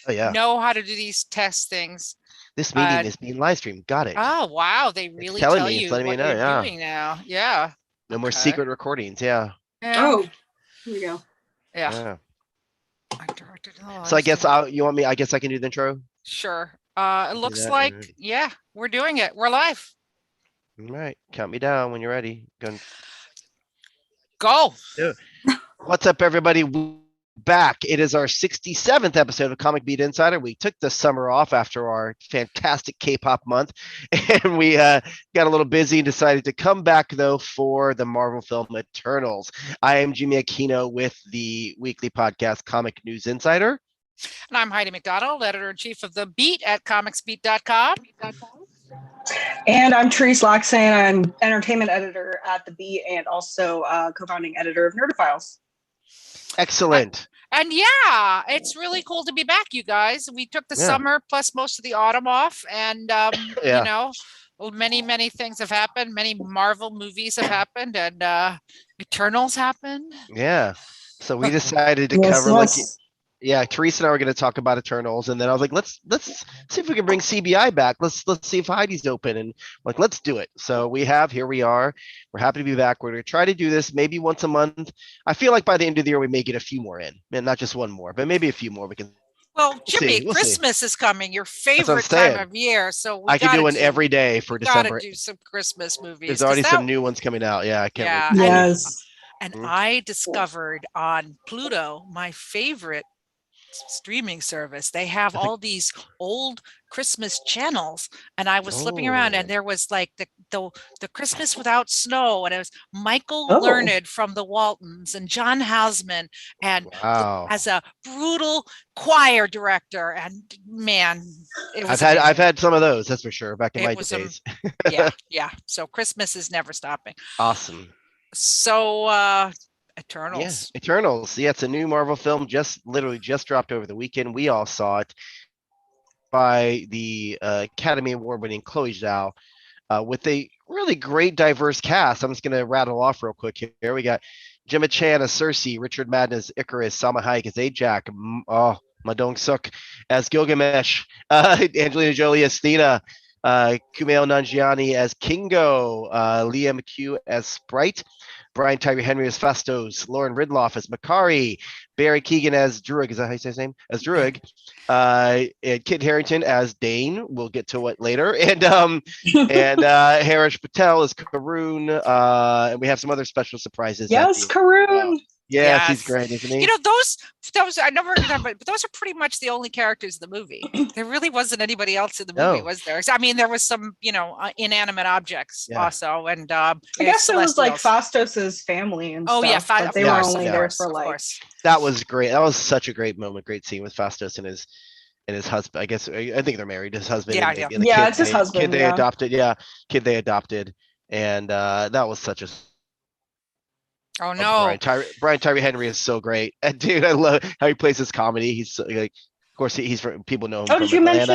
Oh yeah. know how to do these test things. This meeting Uh, is being live streamed. Got it. oh, wow. They It's really telling tell me. It's you letting me what know. you're Yeah. doing now. Yeah. No more Okay. secret recordings. Yeah. Yeah. Oh, here we go. Yeah. Yeah. I directed a So I live guess stream. you want me? I guess I can do the intro. Sure. It Do looks that. like, yeah, we're doing it. We're live. All right. Count me down when you're ready. Go. Go. Do it. What's up, everybody? Back. It is our 67th episode of Comic Beat Insider. We took the summer off after our fantastic K-pop month, and we got a little busy and decided to come back though for the Marvel film Eternals. I am Jimmy Aquino with the weekly podcast Comic News Insider. And I'm Heidi McDonald, editor-in-chief of The Beat at comicsbeat.com. And I'm There Lacson. I'm entertainment editor at The Beat and also co-founding editor of Nerdophiles. Excellent. And yeah, it's really cool to be back, you guys. We took the summer plus most of the autumn off, and you know, many things have happened. Many Marvel movies have happened, and Eternals happened. Yeah. So we decided to cover yes. Teresa and I were going to talk about Eternals, and then I was like, let's see if we can bring CBI back. Let's see if Heidi's open, and like let's do it. So here we are. We're happy to be back. We're going to try to do this maybe once a month. I feel like by the end of the year we may get a few more in, and not just one more, but maybe a few more. We can. Well, Jimmy, Christmas is coming, your favorite time of year. So I can do one every day for December. Got to do some Christmas movies. There's already some new ones coming out. Yeah, I can't wait. Yes. And I discovered on Pluto, my favorite streaming service, they have all these old Christmas channels, and I was flipping around, and there was like the Christmas Without Snow, and it was Michael Learned from the Waltons and John Houseman, and as a brutal choir director, and man, it was I've had some of those, that's for sure, back in my days. yeah. So Christmas is never stopping. Awesome. So Eternals. Yeah, Eternals. Yeah, it's a new Marvel film, literally just dropped over the weekend. We all saw it by the Academy Award-winning Chloe Zhao with a really great, diverse cast. I'm just going to rattle off real quick here. We got Gemma Chan as Cersei, Richard Madden as Icarus, Salma Hayek as Ajak, Ma Dong-suk as Gilgamesh, Angelina Jolie as Thena, Kumail Nanjiani as Kingo, Leah McHugh as Sprite, Brian Tyree Henry as Fastos, Lauren Ridloff as Makari, Barry Keoghan as Druig, is that how you say his name? As Druig, and Kit Harington as Dane. We'll get to it later, and Harish Patel as Karun, and we have some other special surprises. Yes, Karun. Yes, he's great, isn't he? You know, those I never heard but those are pretty much the only characters in the movie. There really wasn't anybody else in the movie, was there? I mean, there was some, inanimate objects also, and I guess it was like Fastos's family and stuff. But they were only there for like. That was great. That was such a great moment, great scene with Fastos and his husband. I guess I think they're married. His husband. Yeah, it's his husband. Kid they adopted. Yeah, kid they adopted, and that was such a. Oh no! Brian Tyree Henry is so great, and dude, I love how he plays his comedy. He's so, like, of course, he's from people know him. Oh, did you mention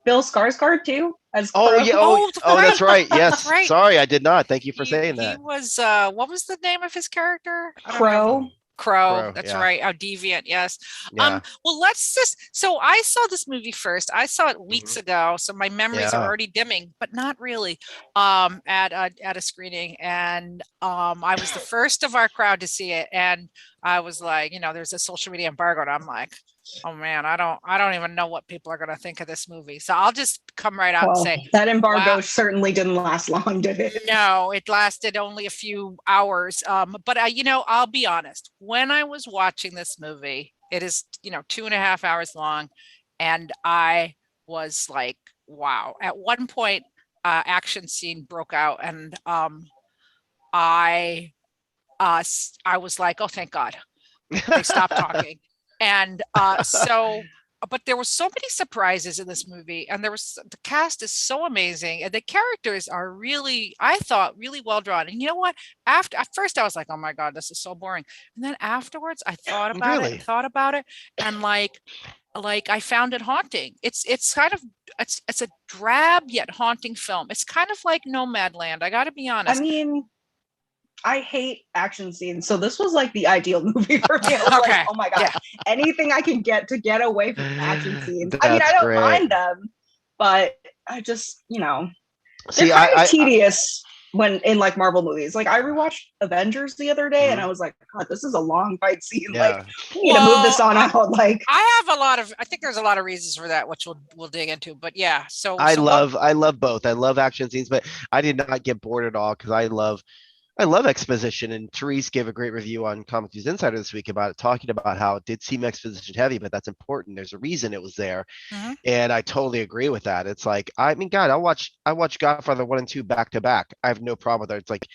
Bill Skarsgård too? As Crow? That's right. Yes, that's right. Sorry, I did not. Thank you for saying that. He was what was the name of his character? Crow. That's right. Oh, Deviant. Yes. Yeah. Well, so I saw this movie first. I saw it weeks ago, so my memories are already dimming, but not really. At a screening, and I was the first of our crowd to see it, and I was like, there's a social media embargo, and I'm like, oh man, I don't even know what people are going to think of this movie. So I'll just come right out and say that embargo certainly didn't last long, did it? No, it lasted only a few hours. But I'll be honest. When I was watching this movie, it is 2.5 hours long, and I was like, wow. At one point, action scene broke out, and I was like, oh, thank God, they stopped talking. And but there were so many surprises in this movie, and the cast is so amazing, and the characters are really, I thought, really well drawn. And you know what? At first I was like, oh my God, this is so boring. And then afterwards I thought about it, and like I found it haunting. It's kind of it's a drab yet haunting film. It's kind of like Nomadland. I got to be honest. I mean, I hate action scenes, so this was like the ideal movie for me. I was Okay. like, oh my god, Yeah. anything I can get to get away from action scenes. I mean, I That's don't great. mind them, but I just, they're See, kind of tedious when in like Marvel movies. Like I rewatched Avengers the other day, and I was like, God, this is a long fight scene. Yeah. Like, we need to move this on out. Like, I think there's a lot of reasons for that, which we'll dig into. But yeah, I love both. I love action scenes, but I did not get bored at all because I love exposition. And Therese gave a great review on Comic News Insider this week about it, talking about how it did seem exposition heavy, but that's important. There's a reason it was there. Mhm. And I totally agree with that. It's like, I mean, God, I watch Godfather 1 and 2 back to back. I have no problem with it. It's like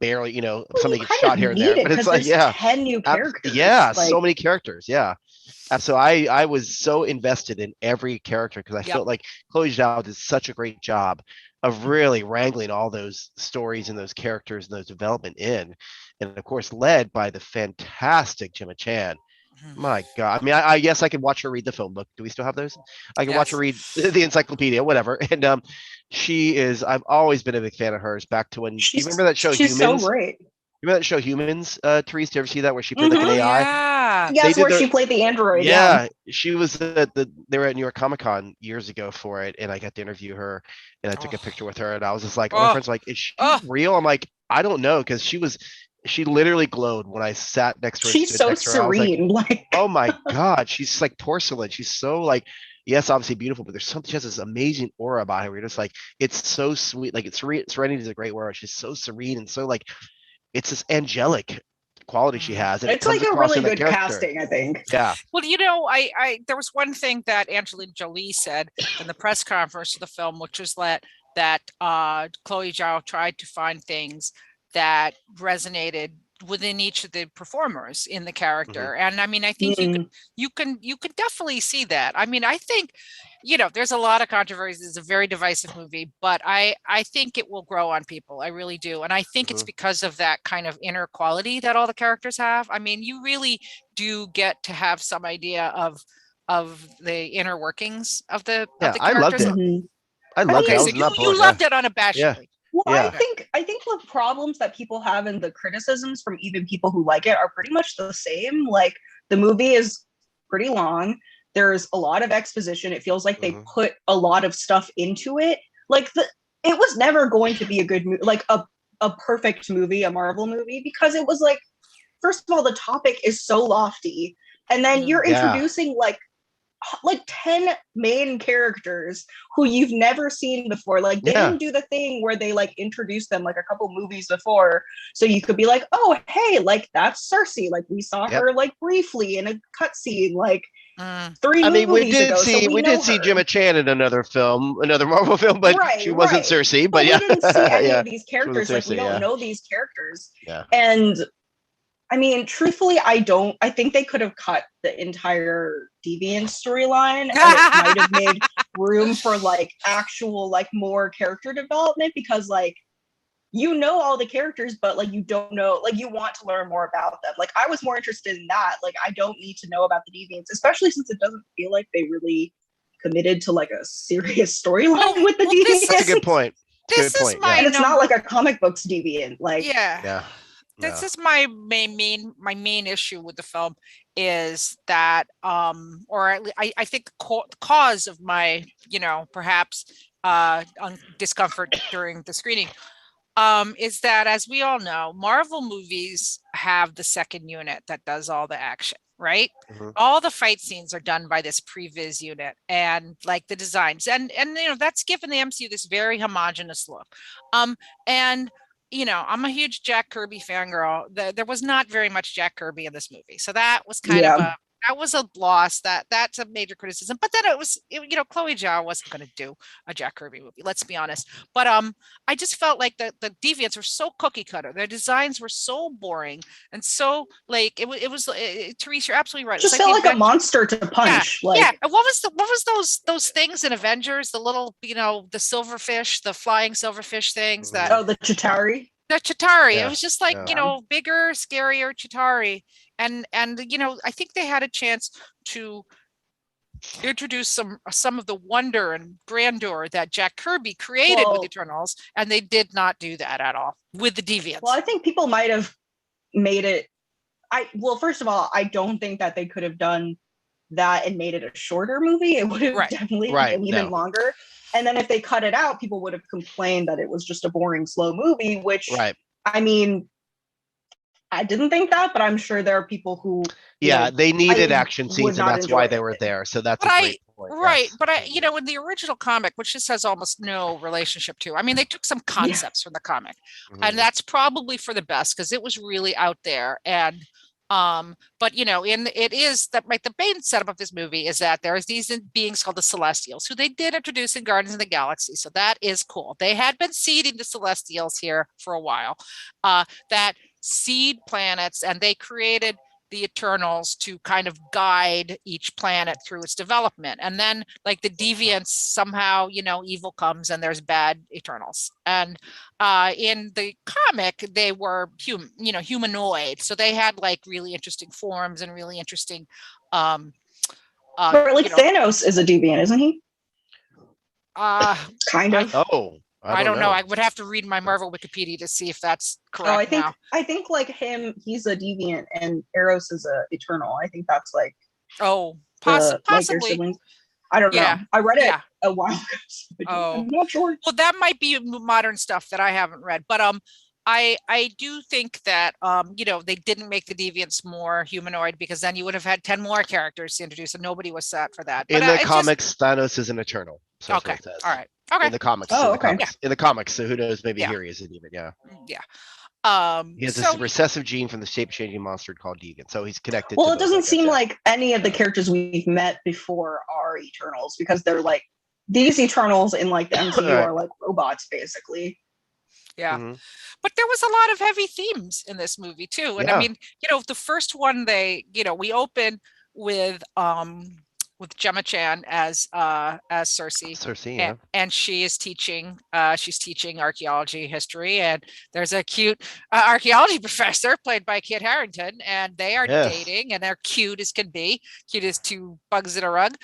barely, somebody gets shot here and there, but it's like, yeah, 10 new characters. yeah, like, so many characters. Yeah. So I was so invested in every character because I felt like Chloe Zhao did such a great job of really wrangling all those stories and those characters and those development in, and of course led by the fantastic Gemma Chan. My God, I mean, I guess I could watch her read the phone book. Do we still have those? I can watch her read the encyclopedia, whatever. And she is. I've always been a big fan of hers. Back to when you remember that show she's Humans? so great. Remember that show Humans, Therese? Did you ever see that where she played like an AI? Yeah. Yes, where she played the android. Yeah, she was at they were at New York Comic Con years ago for it, and I got to interview her, and I took a picture with her, and I was just like, my friend's like, is she real? I'm like, I don't know, because she literally glowed when I sat next to her. She's so serene. Like, oh my God, she's like porcelain. She's so like, yes, obviously beautiful, but there's something, she has this amazing aura about her. You're just like, it's so sweet. Like serenity is a great word. She's so serene and so like, it's this angelic quality she has. And it's like a really good casting, I think. Yeah. Well, I there was one thing that Angelina Jolie said in the press conference of the film, which was that Chloe Zhao tried to find things that resonated within each of the performers in the character. And I mean, I think you can definitely see that. I mean, I think, there's a lot of controversy. It's a very divisive movie, but I think it will grow on people. I really do. And I think it's because of that kind of inner quality that all the characters have. I mean, you really do get to have some idea of the inner workings of the characters. I loved it. I loved it. So you loved it unabashedly. Yeah. Well, I think the problems that people have and the criticisms from even people who like it are pretty much the same. Like, the movie is pretty long. There's a lot of exposition. It feels like they put a lot of stuff into it. Like, it was never going to be a good movie, like a perfect movie, a Marvel movie, because it was like, first of all, the topic is so lofty, and then you're introducing like 10 main characters who you've never seen before. Like, they didn't do the thing where they like introduced them like a couple movies before, so you could be like, oh hey, like that's Cersei, like we saw her like briefly in a cutscene like 3 movies ago. We did see Gemma Chan in another Marvel film, but she wasn't Cersei. But we didn't see any of these characters. Like, we don't know these characters. And I mean, truthfully, I think they could have cut the entire Deviant storyline, and it might have made room for like actual like more character development, because like, all the characters, but like you don't know, like you want to learn more about them. Like, I was more interested in that. Like, I don't need to know about the Deviants, especially since it doesn't feel like they really committed to like a serious storyline with the Deviants. That's a good point. And it's not like a comic books Deviant. Like, this is my main issue with the film, is that or at least I think the cause of my perhaps discomfort during the screening is that, as we all know, Marvel movies have the second unit that does all the action, right? All the fight scenes are done by this previs unit, and like the designs and that's given the MCU this very homogenous look. And I'm a huge Jack Kirby fangirl. There was not very much Jack Kirby in this movie, so that was kind of a loss. That's a major criticism. But then Chloe Zhao wasn't going to do a Jack Kirby movie. Let's be honest. But I just felt like the Deviants were so cookie cutter. Their designs were so boring, and so like it was. Therese, you're absolutely right. Just felt like a monster to punch. And what was those things in Avengers? The little the silverfish, the flying silverfish things that. Oh, the Chitauri. The Chitauri. It was just like bigger, scarier Chitauri. And I think they had a chance to introduce some of the wonder and grandeur that Jack Kirby created with Eternals, and they did not do that at all with the Deviants. Well, I think people might have made it. First of all, I don't think that they could have done that and made it a shorter movie. It would have definitely been even longer. And then if they cut it out, people would have complained that it was just a boring, slow movie, which, I mean, I didn't think that, but I'm sure there are people who... they needed action scenes, and that's why they were there. So that's a great point. Right. But in the original comic, which this has almost no relationship to, I mean, they took some concepts from the comic, and that's probably for the best because it was really out there. And but it is that the main setup of this movie is that there's these beings called the Celestials, who they did introduce in Guardians of the Galaxy, so that is cool. They had been seeding the Celestials here for a while, that seed planets, and they created the Eternals to kind of guide each planet through its development. And then like the Deviants, somehow, evil comes and there's bad Eternals. And in the comic, they were humanoid. So they had like really interesting forms and really interesting Thanos is a deviant, isn't he? Kind of. I don't know. I would have to read my Marvel Wikipedia to see if that's correct. I think like him, he's a deviant, and Eros is a eternal. I think that's like possibly. I don't know. I read it a while ago. I'm not sure. Well, that might be modern stuff that I haven't read, but I do think that they didn't make the Deviants more humanoid, because then you would have had 10 more characters to introduce, and nobody was set for that. In the comics, Thanos is an Eternal. So okay. All right. Okay. In the comics. In the comics. So who knows? Maybe here he is a demon. Yeah. Yeah. He has this recessive gene from the shape-changing monster called Deviant. So he's connected. Well, it doesn't seem like any of the characters we've met before are Eternals, because they're like these Eternals in like the MCU are like robots basically. Yeah. But there was a lot of heavy themes in this movie too. And I mean, the first one we open with Gemma Chan as Cersei. And she is teaching archaeology history, and there's a cute archaeology professor played by Kit Harington, and they are dating, and they're cute as can be, cute as two bugs in a rug.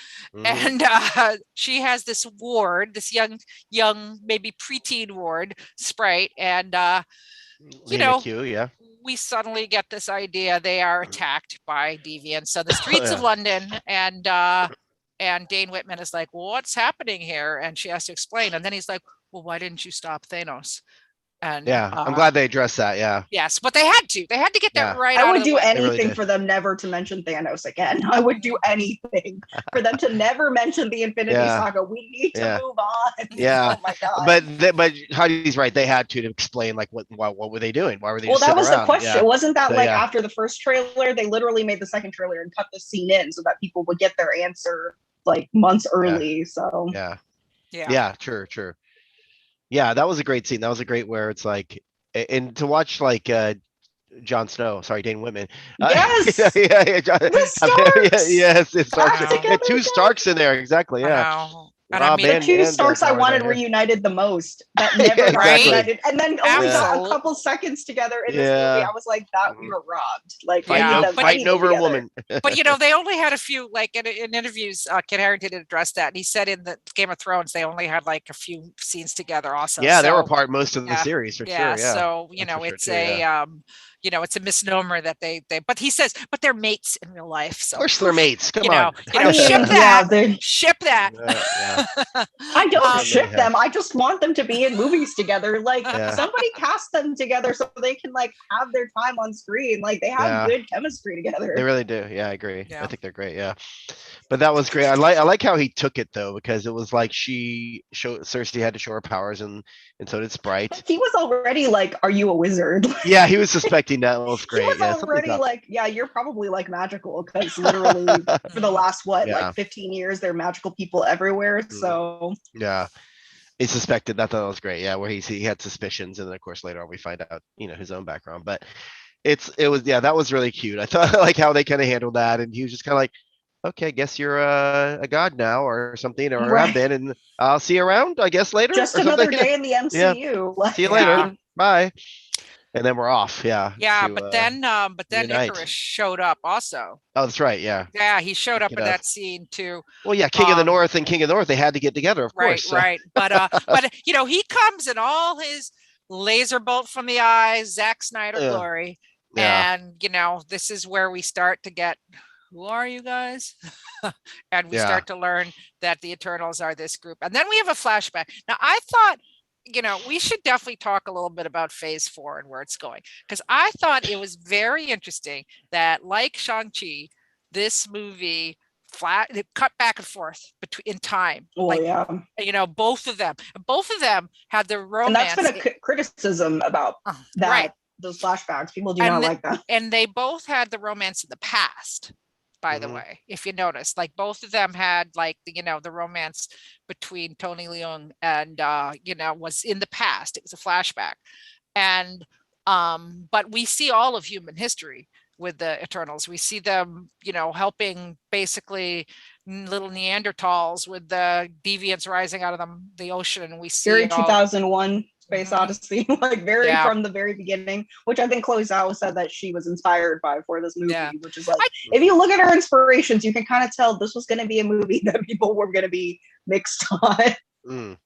And she has this ward, this young maybe preteen ward Sprite, and we suddenly get this idea they are attacked by deviants on the streets of London, and Dane Whitman is like, well, what's happening here? And she has to explain, and then he's like, well, why didn't you stop Thanos? And I'm glad they addressed that. Yes, but they had to get that right. I would do anything for them never to mention Thanos again. I would do anything for them to never mention the Infinity Saga. We need to move on. Yeah. Oh my god. But Heidi's right. They had to explain like what were they doing? Why were they? Well, that was around? The question. Wasn't that after the first trailer, they literally made the second trailer and cut the scene in so that people would get their answer like months early. So true. Yeah, that was a great scene. That was a great where it's like, and to watch like Jon Snow, Dane Whitman. Yes. The Starks. Yes, it's Starks. Two Starks in there, exactly. Yeah. The two Starks I wanted reunited the most. That never got reunited, and then only got a couple seconds together in this movie. I was like, that we were robbed. Like fighting over a woman. But they only had a few. Like in interviews, Kit Harington addressed that, and he said in the Game of Thrones they only had like a few scenes together. Also, they were part most of the series for sure. Yeah, so it's it's a misnomer that they. But he says, but they're mates in real life. So of course they're mates. Come on, ship that. I don't ship them. I just want them to be in movies together. Like somebody cast them together so they can like have their time on screen. Like they have good chemistry together. They really do. Yeah, I agree. I think they're great. Yeah, but that was great. I like how he took it though, because it was like Cersei had to show her powers, and so did Sprite. But he was already like, "Are you a wizard?" Yeah, he was suspecting that. Was great. He was already like, you're probably like magical, because literally for the last like 15 years, there are magical people everywhere. So he suspected. That was great. Yeah, where he had suspicions, and then of course later on we find out his own background. But it was that was really cute. I thought like how they kind of handled that, and he was just kind of like, okay, I guess you're a god now or something, or have been, and I'll see you around, I guess, later. Just another day in the MCU. See you later. Bye. And then we're off. Yeah. Yeah, To but then reunite. Icarus showed up also. Oh, that's right. Yeah. Yeah, he showed Pick up it in up. that scene too. Well, yeah, King of the North and King of the North, they had to get together, of Right, course. right. But you know, he comes in all his laser bolt from the eyes, Zack Snyder Yeah. glory. Yeah. And you know, this is where we start to get, who are you guys? And we Yeah. start to learn that the Eternals are this group. And then we have a flashback. Now, I thought, you know, we should definitely talk a little bit about phase 4 and where it's going. Because I thought it was very interesting that, like Shang-Chi, this movie it cut back and forth between in time. Oh, like, yeah. you know, both of them had the And that's romance. been a criticism about that. Right. Those flashbacks. People do not like that. And they both had the romance in the past, by the way, if you notice, like both of them had like the, you know, the romance between Tony Leung and you know, was in the past. It was a flashback. And but we see all of human history with the Eternals. We see them, you know, helping basically little Neanderthals with the deviants rising out of the ocean. And we see very 2001 Space Mhm. Odyssey, like very Yeah. from the very beginning, which I think Chloe Zhao said that she was inspired by for this movie, Yeah. which is like, if you look at her inspirations, you can kind of tell this was going to be a movie that people were going to be mixed on. Mm.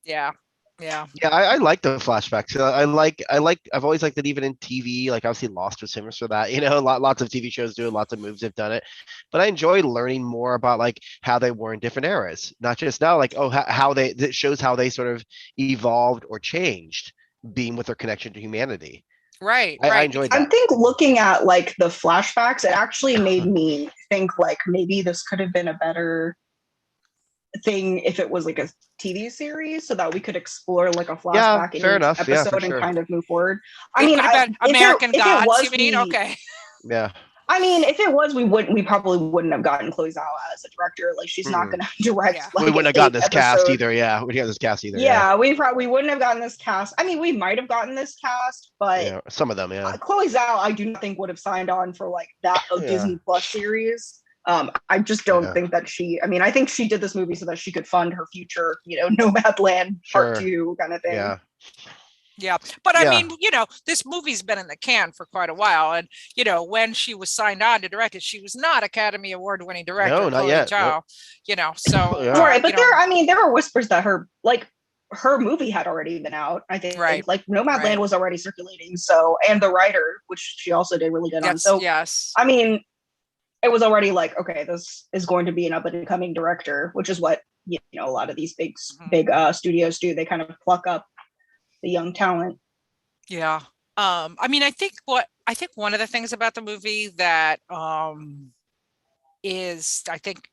Yeah. Yeah. Yeah, I like the flashbacks. I've always liked it even in TV. Like obviously Lost was famous for that. You know, lots of TV shows do it, lots of movies have done it. But I enjoy learning more about like how they were in different eras, not just now. Like how they it shows how they sort of evolved or changed, being with their connection to humanity. Right. I enjoyed that. I think looking at like the flashbacks, it actually made me think like maybe this could have been a better thing if it was like a TV series, so that we could explore like a flashback in each episode and kind of move forward. I mean, American Gods. You mean okay? Yeah. I mean, if it was, we probably wouldn't have gotten Chloe Zhao as a director. Like, she's not going to direct. Yeah. Like, we wouldn't have gotten this cast either. Yeah, we didn't have this cast either. Yeah, we probably wouldn't have gotten this cast. I mean, we might have gotten this cast, but some of them, Chloe Zhao, I do not think would have signed on for like that Disney Plus series. I just don't think that she. I mean, I think she did this movie so that she could fund her future, you know, Nomadland Part 2 kind of thing. Yeah. Yeah. But I mean, you know, this movie's been in the can for quite a while. And, you know, when she was signed on to direct it, she was not Academy Award winning director. No, not yet. Nope. You know, so. Right. But there were whispers that her movie had already been out, I think. Right. Like Nomadland was already circulating. So, and the writer, which she also did really good on. So, yes. I mean, it was already like, okay, this is going to be an up and coming director, which is what, you know, a lot of these big studios do. They kind of pluck up the young talent. Yeah. I mean, I think one of the things about the movie that is, I think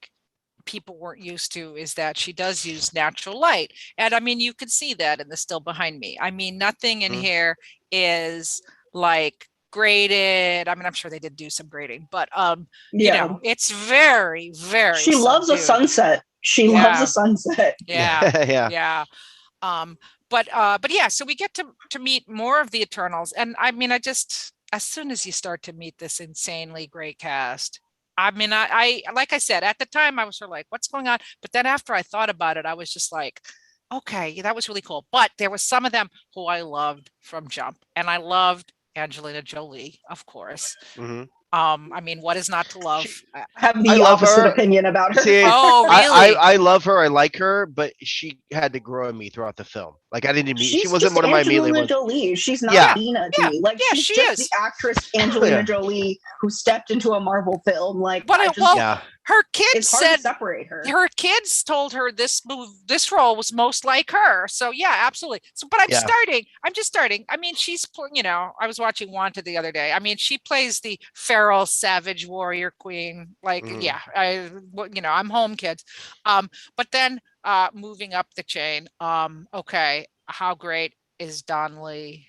people weren't used to, is that she does use natural light. And I mean, you can see that in the still behind me. I mean, nothing in here is like graded. I mean, I'm sure they did do some grading, but you know, it's very, very she loves a sunset. She loves a sunset. Yeah. But yeah, so we get to meet more of the Eternals. And I mean, as soon as you start to meet this insanely great cast, I mean, I like I said, at the time I was sort of like, what's going on? But then after I thought about it, I was just like, okay, that was really cool. But there was some of them who I loved from jump. And I loved Angelina Jolie, of course. I mean, what is not to love? I have the opposite opinion about her. See, oh, really? I love her. I like her, but she had to grow on me throughout the film. Like I didn't meet. She wasn't one of my immediately ones. Jolie. She's not Dina to me. Like she's just is the actress Angelina Jolie who stepped into a Marvel film. Like, but her kids said to separate her. Her kids told her this role was most like her. So yeah, absolutely. So, but I'm just starting. I mean, she's, you know, I was watching Wanted the other day. I mean, she plays the feral savage warrior queen. Like, you know, I'm home, kids. But then moving up the chain. Okay, how great is Don Lee?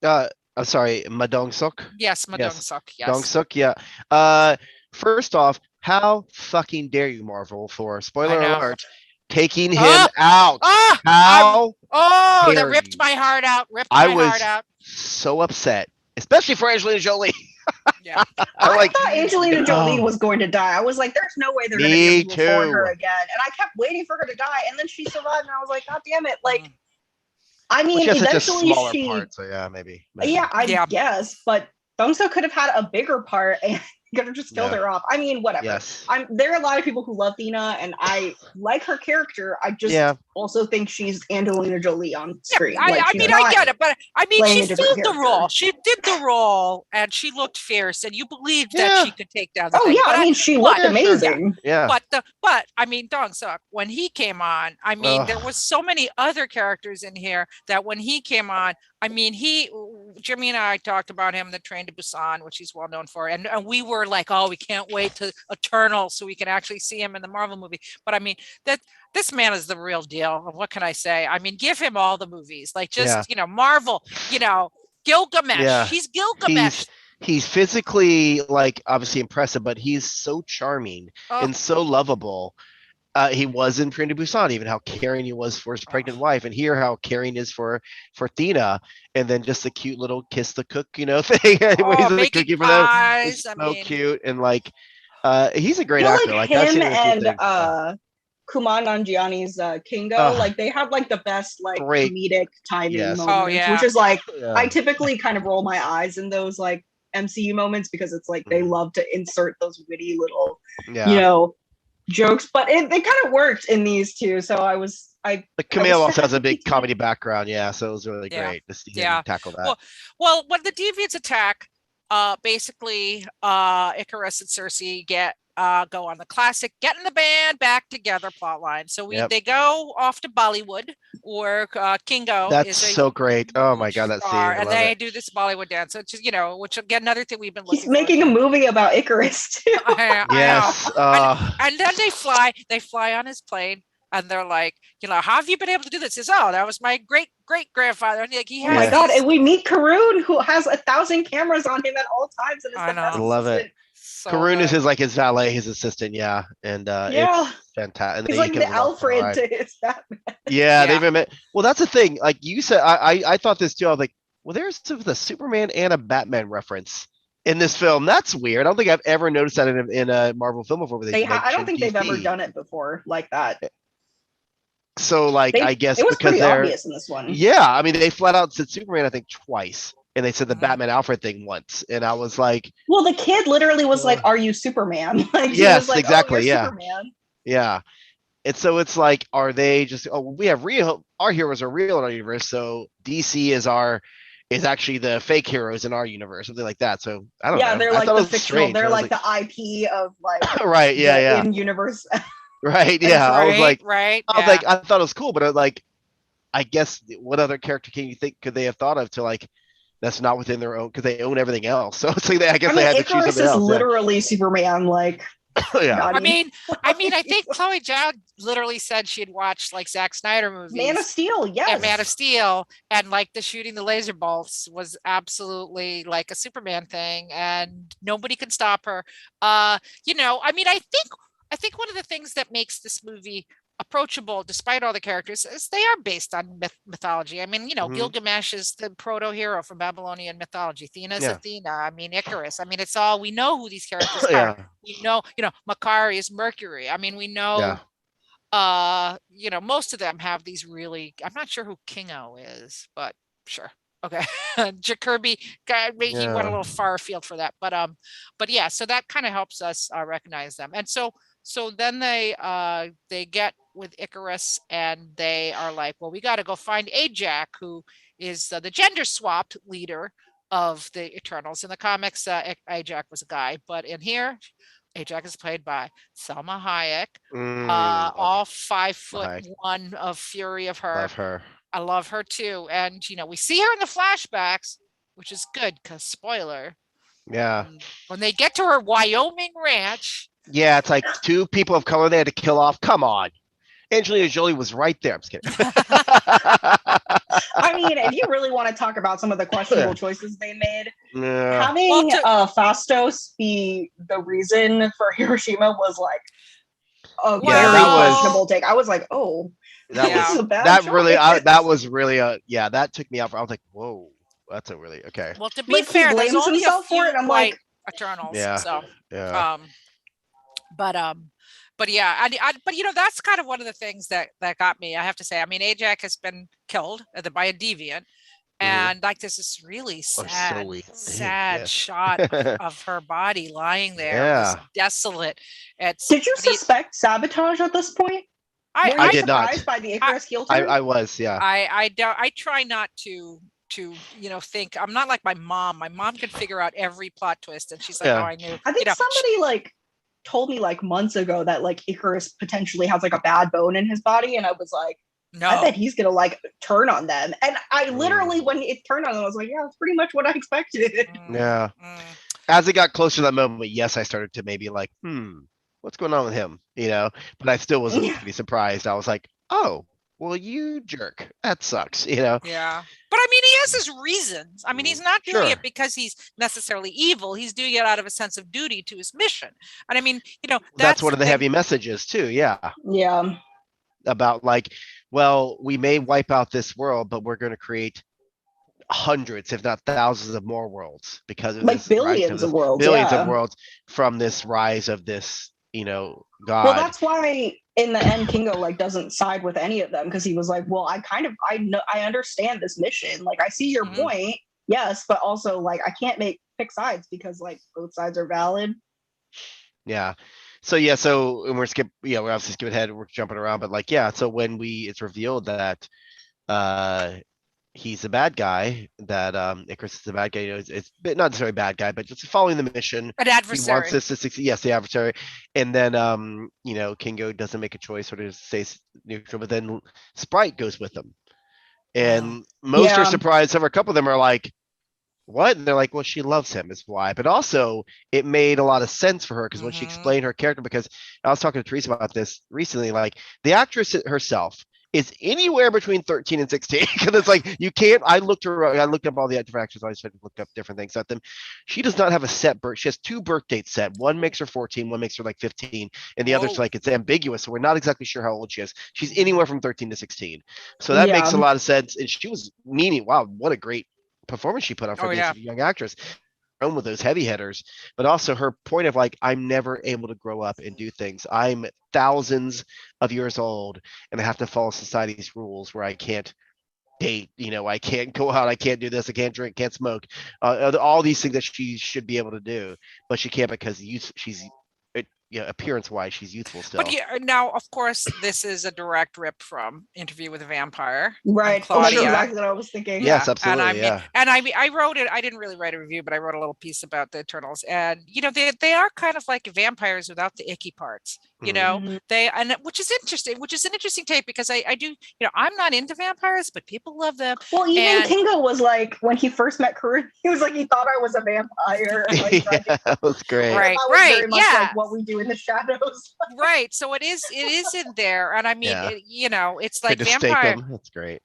I'm sorry, Ma Dong-seok. Yes, Ma Dong-seok. Yes. Dong-seok. Yeah. First off, how fucking dare you, Marvel, for spoiler alert, taking him out? How? That ripped my heart out. I was so upset, especially for Angelina Jolie. Yeah, I thought Angelina Jolie was going to die. I was like, "There's no way they're going to be able to afford her again." And I kept waiting for her to die, and then she survived, and I was like, "God damn it!" Like, I Which mean, has such a eventually smaller she, part, so yeah, maybe. yeah, I Yeah. guess, but Dongso could have had a bigger part and could have just killed Yeah. her off. I mean, whatever. Yes. There are a lot of people who love Thina, and I like her character. I just Yeah. also think she's Angelina Jolie on Yeah, screen. I Like, she's mean, I not get it, but I mean, playing she a different filled the character. role. She did the role, and she looked fierce, and you believed that Yeah. she could take down the Oh thing. yeah, But I mean, she but looked Yeah, sure. amazing. Yeah. but I mean, Dong Suk, when he came on, I mean, there Ugh. was so many other characters in here that when he came on, I mean, Jimmy and I talked about him in the Train to Busan, which he's well known for, and we were like, oh, we can't wait to Eternal so we can actually see him in the Marvel movie. But I mean, that this man is the real deal. What can I say? I mean, give him all the movies, like Yeah. just Marvel, Gilgamesh. Yeah. He's Gilgamesh. He's physically like obviously impressive, but he's so charming Oh, and so lovable. He was in Train to Busan, even how caring he was for his pregnant wife, and here how caring is for Thina, and then just the cute little kiss the cook, thing where he's in the making cookie for them. pies. It's I so mean, cute, and like, he's a I great feel actor. like Like I've him seen him in a few and things. Kumail Nanjiani's Kingo, Ugh, like they have like the best like great. comedic timing Yes. moments, Oh, yeah. which is like Yeah. I typically kind of roll my eyes in those like MCU moments because it's like they Mhm. love to insert those witty little, Yeah. jokes, but they kind of worked in these two. So I was Like I Camille was also has a sad. big comedy background, yeah. So it was really Yeah. great to see Yeah. him tackle that. Well, when the deviants attack, basically, Icarus and Cersei go on the classic getting the band back together plotline. So Yep. they go off to Bollywood, where Kingo That's is a so great. Oh my huge god, that scene! star, I and love they it. do this Bollywood dance, which is which again another thing we've been looking He's making a forward movie about Icarus too. to. I know. Yes. And then they fly on his plane, and they're like, how have you been able to do this? He says, oh, that was my great grandfather. And he Oh my has god! these- And we meet Karun, who has 1,000 cameras on him at all times, and is I the best know. Love it. assistant. so Karun is good. his valet, his assistant, yeah, and Yeah. it's fantastic. He's like the Alfred to his Batman. Yeah, Yeah. they've been. Well, that's the thing. Like you said, I thought this too. I was like, well, there's the Superman and a Batman reference in this film. That's weird. I don't think I've ever noticed that in a Marvel film before. Where they I don't mention think they've ever DC. done it before like that. So, like, I guess It was because pretty they're obvious in this one. yeah. I mean, they flat out said Superman, I think, twice, and they said the Mhm. Batman Alfred thing once, and I was like, Well, the kid literally was like, "Are you Superman?" Like, he yes, was like, exactly, "Oh, you're yeah. Superman." yeah. And so it's like, are they just? Oh, we have real. Our heroes are real in our universe. So DC is actually the fake heroes in our universe, something like that. So I don't know. Yeah, they're I like thought it the was fictional. strange. They're I was like the IP of like right, yeah, the yeah, in-universe. right, yeah. I was like, right. I was like, I thought it was cool, but I guess what other character can you think could they have thought of to like that's not within their own because they own everything else. So it's like I guess they had to choose Icarus something is else. literally Superman. Like, Yeah. Johnny. I mean, I think Chloe Zhao literally said she'd watched like Zack Snyder movies. Man of Steel, yes. And Man of Steel, and like the shooting the laser bolts was absolutely like a Superman thing, and nobody can stop her. I mean, I think one of the things that makes this movie approachable, despite all the characters, is they are based on mythology. I mean, Mhm. Gilgamesh is the proto-hero from Babylonian mythology. Athena's Yeah. Athena. I mean, Icarus. I mean, it's all we know who these characters are. Yeah. We know, Makari is Mercury. I mean, we know Yeah. most of them have these really, I'm not sure who Kingo is, but sure. Okay. Jacoby, he went a Yeah. little far afield for that. But yeah, so that kind of helps us recognize them. And so then they get with Icarus, and they are like, well, we got to go find Ajak, who is the gender swapped leader of the Eternals. In the comics, Ajak was a guy, but in here, Ajak is played by Salma Hayek. All 5'1" of fury of her. Love her. I love her too. And we see her in the flashbacks, which is good because spoiler. Yeah. When they get to her Wyoming ranch. Yeah, it's like two people of color they had to kill off. Come on. Angelina Jolie was right there. I'm just kidding. I mean, if you really want to talk about some of the questionable choices they made, Yeah. having Fastos be the reason for Hiroshima was like a very questionable take. I was like, oh, this is a bad that choice. really that was really that took me out. I was like, whoa, that's a really okay. Well, to be Like, fair, he there's blames only himself a few for it. I'm white like, Eternals. Yeah. So Yeah. But yeah, but that's kind of one of the things that got me. I have to say. I mean, Ajax has been killed by a deviant, and like this is really sad, sad yes. shot of her body lying there, just Yeah. desolate. Did you suspect sabotage at this point? Were I you did not. surprised by the Icarus heel turn? I was, yeah. I don't. I try not to think. I'm not like my mom. My mom could figure out every plot twist, and she's like, "Oh, I knew." I think somebody like told me like months ago that like Icarus potentially has like a bad bone in his body, and I was like, no, I bet he's gonna like turn on them. And I literally, when it turned on them, I was like, yeah, that's pretty much what I expected. Yeah. As it got closer to that moment, yes, I started to maybe like, what's going on with him? But I still wasn't pretty surprised. I was like, oh, well, you jerk. That sucks, Yeah. But I mean, he has his reasons. I mean, he's not doing it because he's necessarily evil. He's doing it out of a sense of duty to his mission. And I mean, that's one of the heavy messages too. Yeah. Yeah. About like, well, we may wipe out this world, but we're going to create hundreds, if not thousands of more worlds because of like this billions of worlds. Billions of worlds from this rise of this, God. Well, that's why in the end, Kingo like doesn't side with any of them because he was like, well, I know, I understand this mission. Like, I see your point. Yes, but also like I can't pick sides because like both sides are valid. Yeah. So and we're obviously skipping ahead, we're jumping around, but like, so when it's revealed that he's a bad guy, that Icarus is a bad guy, it's not necessarily a bad guy, but just following the mission. An adversary. He wants this to succeed. Yes, the adversary. And then Kingo doesn't make a choice, sort of stays neutral, but then Sprite goes with him. And most are surprised. A couple of them are like, what? And they're like, well, she loves him is why. But also it made a lot of sense for her because when she explained her character, because I was talking to Teresa about this recently, like the actress herself is anywhere between 13 and 16 because it's like you can't. I looked up all the different actors. I always tried to look up different things at them. She does not have a set birth. She has 2 birth dates set. One makes her 14, one makes her like 15, and the other's like it's ambiguous. So we're not exactly sure how old she is. She's anywhere from 13 to 16. So that makes a lot of sense. And she was wow, what a great performance she put on for being a young actress. With those heavy hitters, but also her point of like, I'm never able to grow up and do things. I'm thousands of years old and I have to follow society's rules where I can't date, I can't go out, I can't do this, I can't drink, can't smoke, all these things that she should be able to do, but she can't because she's appearance wise she's youthful still. But now of course this is a direct rip from Interview with a Vampire, right? That's exactly what I was thinking. Yes, absolutely. And I wrote it. I didn't really write a review, but I wrote a little piece about the Eternals, and they are kind of like vampires without the icky parts. Which is interesting, which is an interesting take because I do, I'm not into vampires, but people love them. Well, even Kingo was like, when he first met Corinne, he was like, he thought I was a vampire. Like, that was great. Right. Very much like what we do in the shadows. Right. So it is in there. And I mean, it's like vampire. That's great.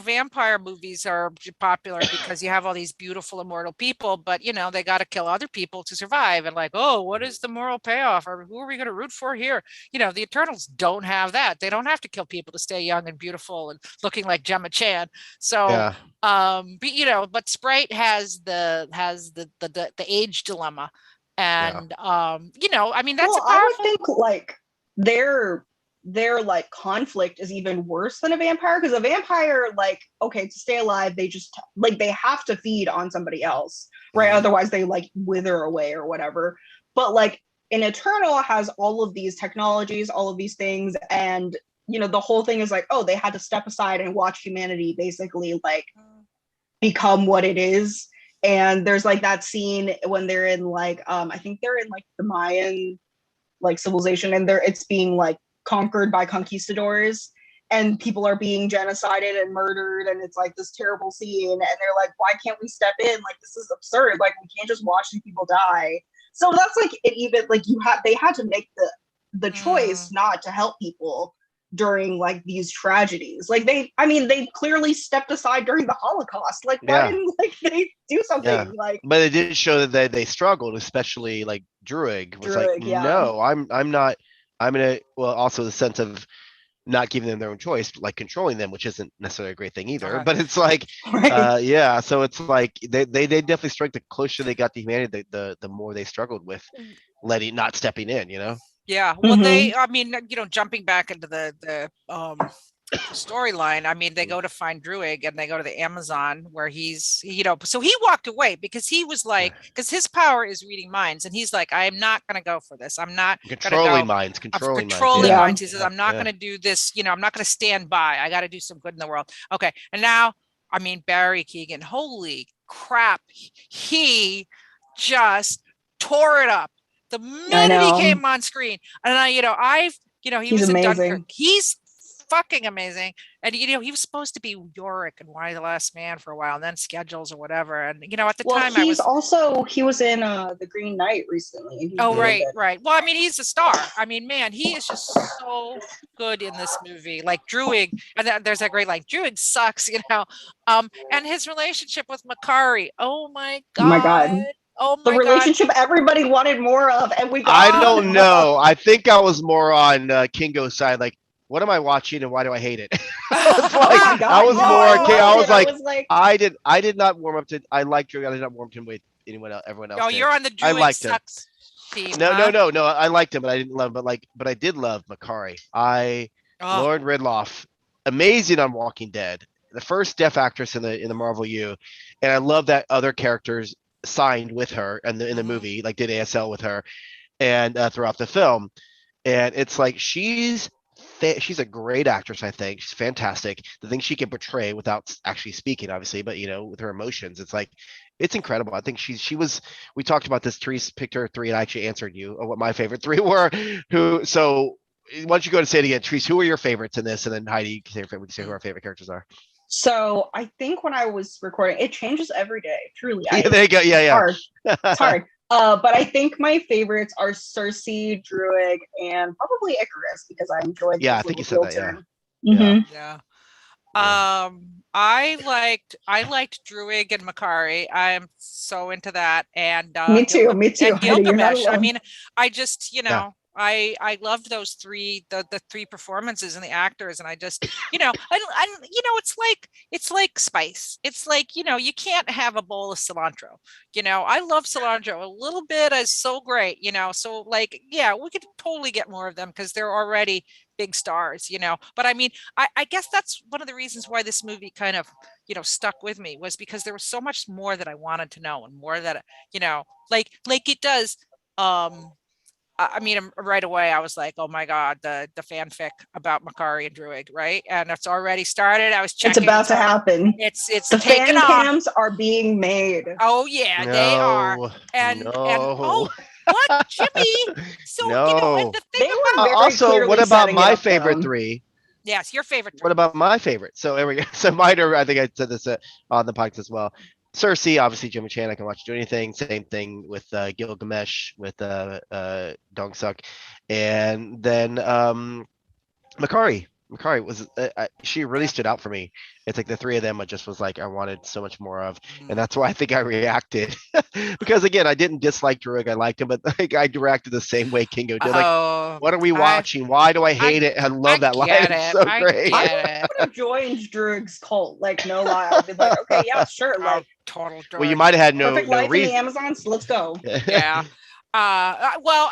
Vampire movies are popular because you have all these beautiful immortal people, but they got to kill other people to survive. And like, oh, what is the moral payoff? Or who are we going to root for here? The Eternals don't have that. They don't have to kill people to stay young and beautiful and looking like Gemma Chan. So, but Sprite has the age dilemma, and I mean that's I would think like their like conflict is even worse than a vampire because a vampire, like, okay, to stay alive they just like they have to feed on somebody else, right? Otherwise they like wither away or whatever. But like an Eternal has all of these technologies, all of these things, and the whole thing is like, oh, they had to step aside and watch humanity basically like become what it is. And there's like that scene when they're in like I think they're in like the Mayan like civilization, and it's being like conquered by conquistadors, and people are being genocided and murdered, and it's like this terrible scene, and they're like, why can't we step in? Like, this is absurd. Like, we can't just watch these people die. So that's like it. Even like they had to make the choice not to help people during like these tragedies. Like they clearly stepped aside during the Holocaust. Like why didn't like they do something like? But it did show that they struggled, especially like Druig was like, no, I'm not. I'm gonna. Well, also the sense of not giving them their own choice, but like controlling them, which isn't necessarily a great thing either. But it's like, so it's like they definitely strike. The closer they got to humanity, the more they struggled with not stepping in. Yeah. Well, I mean, jumping back into the storyline, I mean, they go to find Druig and they go to the Amazon where so he walked away because he was like, because his power is reading minds, and he's like, I am not going to go for this. I'm not going to go. Controlling minds. Controlling minds. He says, I'm not going to do this. I'm not going to stand by. I got to do some good in the world. Okay. And now, I mean, Barry Keoghan, holy crap. He just tore it up the minute he came on screen. And he was in Dunkirk. He's fucking amazing. And he was supposed to be Yorick and Why the Last Man for a while, and then Schedules or whatever. And at the time he was in the Green Knight recently. Right. Well, I mean, he's a star. I mean, man, he is just so good in this movie. Like Druig, and there's that great like Druig sucks, and his relationship with Makari. Oh my god. Oh my the relationship everybody wanted more of, and we got. I don't know. I think I was more on Kingo's side. Like, what am I watching, and why do I hate it? I did not warm up to. I liked Druig. I did not warm to him with everyone else. Oh, you're on the Druig I liked sucks him. team. No. I liked him, but I didn't love him. But I did love Makari. Lauren Ridloff, amazing on Walking Dead. The first deaf actress in the Marvel U, and I love that other characters signed with her in the movie, like did ASL with her, and throughout the film. And it's like she's a great actress. I think she's fantastic. The things she can portray without actually speaking, obviously, but with her emotions, it's incredible. I think she was. We talked about this. Therese picked her 3, and I actually answered you what my favorite 3 were. So why don't you go to say it again, Therese? Who are your favorites in this? And then Heidi, we can say who our favorite characters are. So I think when I was recording, it changes every day. Truly, there you go. Yeah. It's hard. But I think my favorites are Cersei, Druig, and probably Icarus because I enjoyed. Yeah, I think you said that. Yeah. I liked Druig and Makari. I'm so into that. And me too. And Gilgamesh. I mean, I just I loved those 3 the 3 performances and the actors, and I just it's like spice. It's like you can't have a bowl of cilantro. I love cilantro a little bit is so great. So like we could totally get more of them because they're already big stars. But I mean I guess that's one of the reasons why this movie kind of stuck with me, was because there was so much more that I wanted to know, and more that like it does. I mean, right away, I was like, "Oh my god, the fanfic about Makari and Druig, right?" And it's already started. I was checking. It's about to happen. It's the fan cams are being made. Oh yeah, they are. And what, Jimmy? So and the thing also, what about my favorite 3? Yes, your favorite 3. What about my favorite? So there we go. So mine are. I think I said this on the podcast as well. Cersei, obviously Jimmy Chan, I can watch do anything. Same thing with Gilgamesh, with Dong Suk, and then Makari. Makari was she really stood out for me. It's like the 3 of them I just was like I wanted so much more of, and that's why I think I reacted because again I didn't dislike Druig, I liked him, but like I reacted the same way Kingo did. Like, what are we watching? Why do I hate it? I love that line. It's so great. I would have joined Druig's cult. Like no lie, I'd be like, okay, yeah, sure. Like total. Druig. Well, you might have had no life reason. In the Amazons. Let's go. Yeah. Well,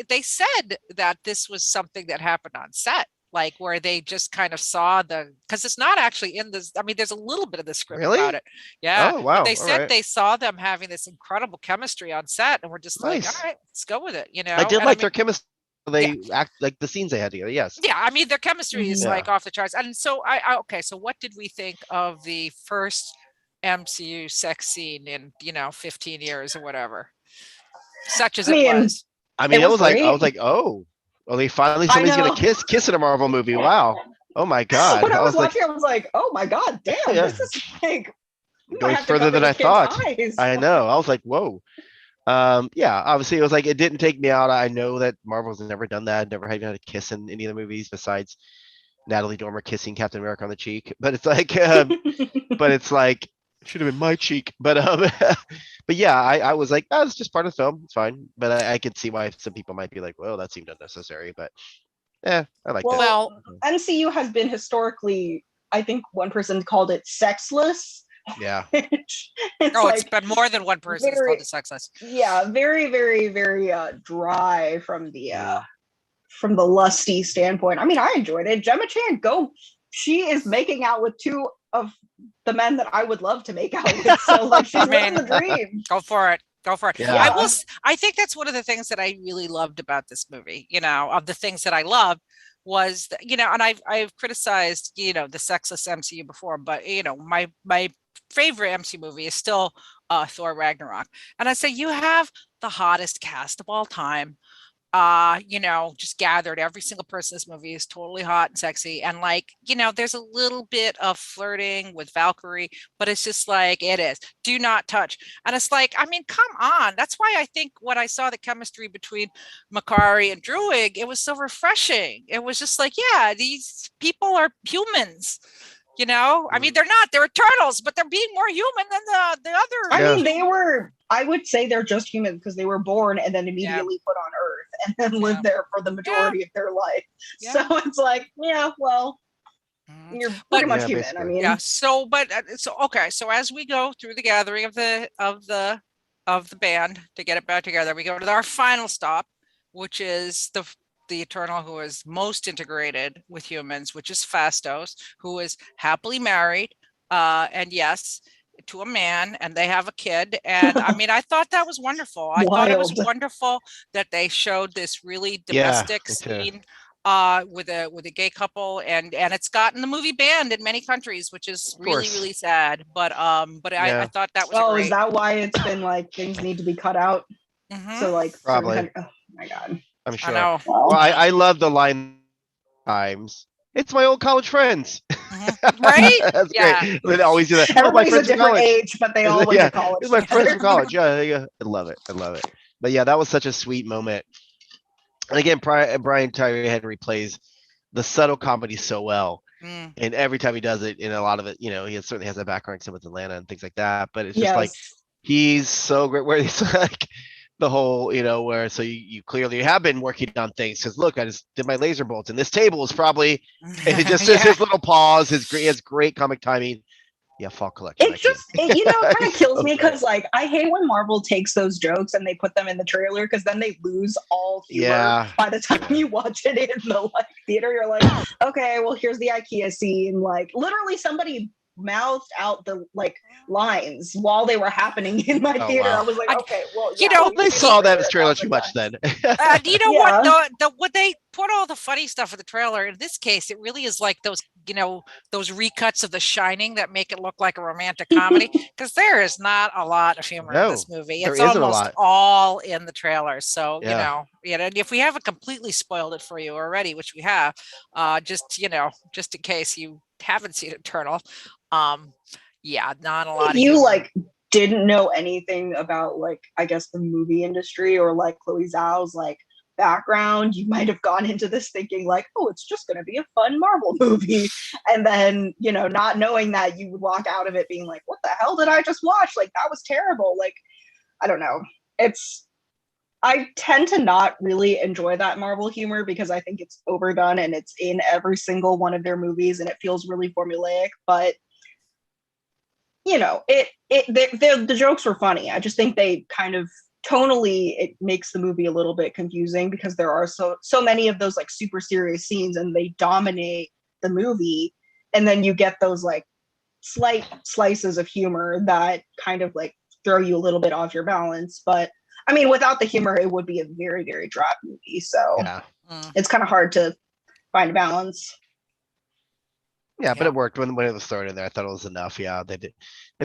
they said that this was something that happened on set. Like where they just kind of saw because it's not actually in this. I mean, there's a little bit of the script about it. Yeah. Oh, wow. But they said they saw them having this incredible chemistry on set, and we're just like, all right, let's go with it. I did their chemistry. They act like the scenes they had together. Yes. Yeah. I mean, their chemistry is like off the charts. And so okay. So what did we think of the first MCU sex scene in 15 years or whatever? Such as it was. I mean, it was like I was like, oh. Oh, somebody's gonna kiss in a Marvel movie. Wow. Oh my god. When I was watching, I was like, oh my god, damn, this is like going further than I thought. I know. I was like, whoa. Obviously it was like it didn't take me out. I know that Marvel's never done that, never had a kiss in any of the movies besides Natalie Dormer kissing Captain America on the cheek. But it's like should have been my cheek. But I was like, it's just part of the film. It's fine. But I could see why some people might be like, well, that seemed unnecessary. But I like that. Well, MCU has been historically, I think one person called it sexless. Yeah. It's It's been more than one person who's called it sexless. Yeah, very, very, very dry from the lusty standpoint. I mean, I enjoyed it. Gemma Chan, she is making out with two of the men that I would love to make out with. So like she's living the dream. Go for it. Yeah. I think that's one of the things that I really loved about this movie, of the things that I loved was, and I've criticized, the sexless MCU before, but my favorite MCU movie is still Thor Ragnarok. And I say you have the hottest cast of all time. Just gathered. Every single person in this movie is totally hot and sexy. And there's a little bit of flirting with Valkyrie, but it's just like, it is. Do not touch. And it's like, I mean, come on. That's why I think when I saw the chemistry between Makari and Druig, it was so refreshing. It was just like, yeah, these people are humans. I mean, they're Eternals, but they're being more human than the other. I mean, I would say they're just humans because they were born and then immediately put on Earth and then lived there for the majority of their life. Yeah. So it's like, you're pretty much human. Basically. I mean, So as we go through the gathering of the band to get it back together, we go to our final stop, which is the Eternal who is most integrated with humans, which is Phastos, who is happily married, and yes, to a man, and they have a kid. And I mean, I thought that was wonderful. I thought it was wonderful that they showed this really domestic scene with a gay couple, and it's gotten the movie banned in many countries, which is really, really sad. But I thought that was great. Is that why it's been like things need to be cut out? So like probably. Oh my God. I'm sure. I know. Well, I love the line times. It's my old college friends. Right? That's great. They always do that. Everybody's a different age, but they all went to college. It's my friends from college. Yeah. I love it. But yeah, that was such a sweet moment. And again, Brian Tyree Henry plays the subtle comedy so well. And every time he does it, in a lot of it, he certainly has that background with Atlanta and things like that. But it's just like he's so great. Where he's like the whole, where so you clearly have been working on things because look, I just did my laser bolts and this table is probably. And it just his little pause. He has great comic timing. Yeah, fall collection. It kind of kills me because I hate when Marvel takes those jokes and they put them in the trailer because then they lose all humor by the time you watch it in the theater. You're like, okay, well here's the IKEA scene. Like literally somebody mouthed out the lines while they were happening in my theater. Wow. I was like, okay, well, they saw that as trailer too much then. What? What they put all the funny stuff in the trailer. In this case, it really is like those recuts of The Shining that make it look like a romantic comedy because there is not a lot of humor in this movie. It's almost all in the trailer. So and if we haven't completely spoiled it for you already, which we have, just in case you haven't seen Eternal, not a lot. If you didn't know anything about I guess the movie industry or Chloe Zhao's background, you might have gone into this thinking oh, it's just going to be a fun Marvel movie, and then not knowing that you would walk out of it being like, what the hell did I just watch? That was terrible. I don't know. I tend to not really enjoy that Marvel humor because I think it's overdone and it's in every single one of their movies and it feels really formulaic, but the jokes were funny. I just think they kind of tonally it makes the movie a little bit confusing because there are so many of those super serious scenes and they dominate the movie, and then you get those slight slices of humor that kind of throw you a little bit off your balance. But I mean, without the humor, it would be a very, very dry movie. So it's kind of hard to find a balance. Yeah, but it worked when it was thrown in there. I thought it was enough. Yeah, they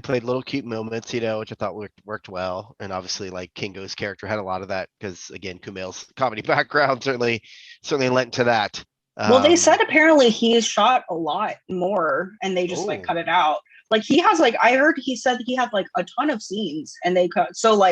played little cute moments, which I thought worked well. And obviously, Kingo's character had a lot of that because again, Kumail's comedy background certainly lent to that. Well, they said apparently he's shot a lot more, and they just cut it out. He has I heard he said he had a ton of scenes, and they cut. So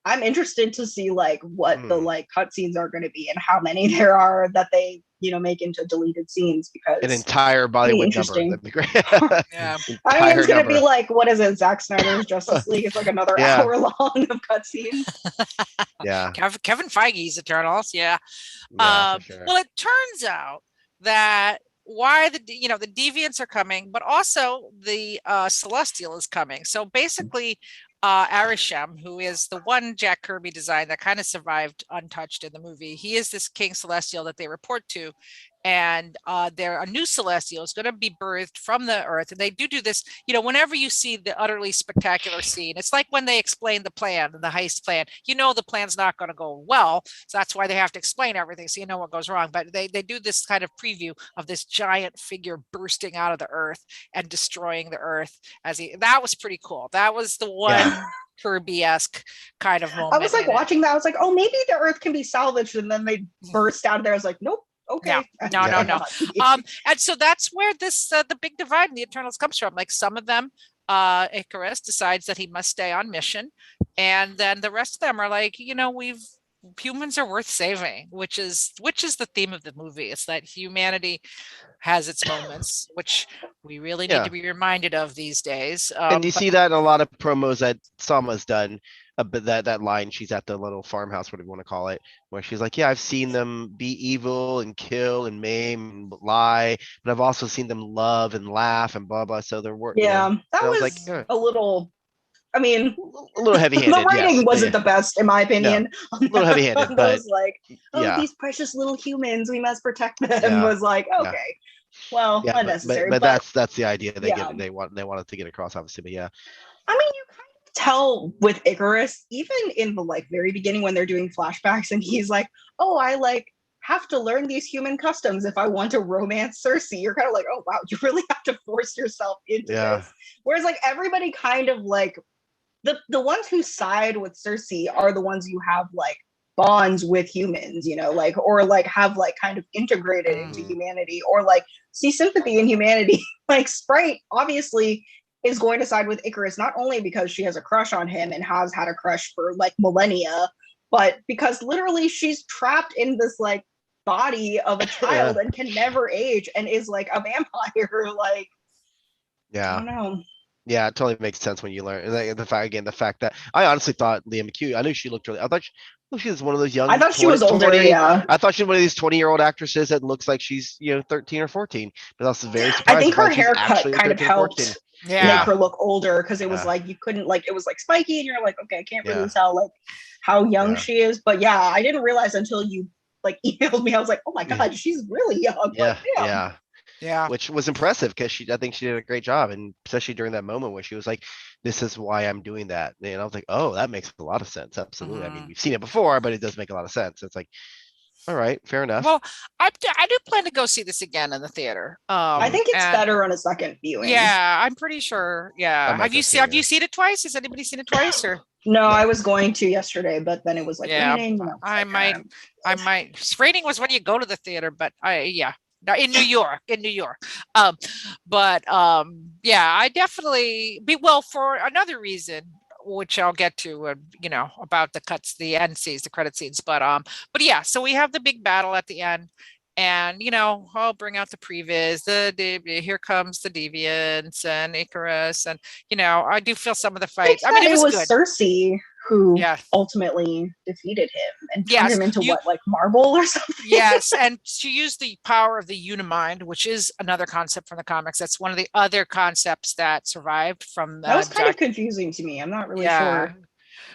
I'm interested to see what the cut scenes are going to be and how many there are that they make into deleted scenes because an entire Bollywood number. That'd be great. I mean, it's going to be what is it? Zack Snyder's Justice League. It's another hour long of cut scenes. Yeah. Kevin Feige's Eternals. Yeah. For sure. Well, it turns out that why the deviants are coming, but also the celestial is coming. So basically, Arishem, who is the one Jack Kirby design that kind of survived untouched in the movie, he is this king celestial that they report to, and a new celestial is going to be birthed from the earth. And they do this, whenever you see the utterly spectacular scene, it's like when they explain the plan, the heist plan, the plan's not going to go well, so that's why they have to explain everything, so you know what goes wrong. But they do this kind of preview of this giant figure bursting out of the earth and destroying the earth that was pretty cool. That was the one Kirby-esque kind of moment. I was like watching that, I was like, oh, maybe the earth can be salvaged, and then they burst out of there. I was like, nope. Okay. No. And so that's where this the big divide in the Eternals comes from. Like, some of them, Icarus decides that he must stay on mission, and then the rest of them are like, humans are worth saving, which is the theme of the movie. It's that humanity has its moments, which we really need to be reminded of these days. And you see that in a lot of promos that Sama's done. But that line, she's at the little farmhouse, whatever you want to call it, where she's like, yeah, I've seen them be evil and kill and maim and lie, but I've also seen them love and laugh and blah blah. So they're working. That was like a little. I mean, a little heavy-handed. The writing wasn't the best, in my opinion. No, a little heavy-handed, but like, these precious little humans, we must protect them. Was like, okay, well, unnecessary. But that's the idea they wanted to get across, obviously. But I mean, you kind of tell with Icarus, even in the very beginning when they're doing flashbacks, and he's like, oh, I have to learn these human customs if I want to romance Cersei. You're kind of like, oh wow, you really have to force yourself into this. Whereas everybody kind of the ones who side with Cersei are the ones who have bonds with humans, or have kind of integrated into humanity, or see sympathy in humanity. Sprite obviously is going to side with Icarus, not only because she has a crush on him and has had a crush for millennia, but because literally she's trapped in this body of a child and can never age and is a vampire. I don't know. Yeah, it totally makes sense when you learn the fact that I honestly thought Leah McHugh, I knew she looked I thought she was one of those young. I thought she was older. I thought she was one of these 20-year-old actresses that looks like she's 13 or 14. But I was very surprised. I think her haircut kind of helped 14. make her look older, because it was you couldn't it was spiky, and you're like, okay, I can't really tell how young she is. But I didn't realize until you emailed me. I was like, oh my god, she's really young. Yeah, which was impressive, because I think she did a great job, and especially during that moment where she was like, "This is why I'm doing that," and I was like, "Oh, that makes a lot of sense." Absolutely. I mean, we've seen it before, but it does make a lot of sense. It's like, all right, fair enough. Well, I do plan to go see this again in the theater. I think it's better on a second viewing. Yeah, I'm pretty sure. Yeah, have you seen it twice? Has anybody seen it twice or? No, I was going to yesterday, but then it was raining. I might. Raining was when you go to the theater, but Now, in New York. I definitely for another reason, which I'll get to, about the cuts, the end scenes, the credit scenes. But so we have the big battle at the end, and I'll bring out the previs. Here comes the Deviants and Icarus, and I do feel some of the fights. I mean, it was good. Cersei who ultimately defeated him and turned him into marble or something. Yes, and she used the power of the Unimind, which is another concept from the comics. That's one of the other concepts that survived from that was kind of confusing to me. I'm not really sure.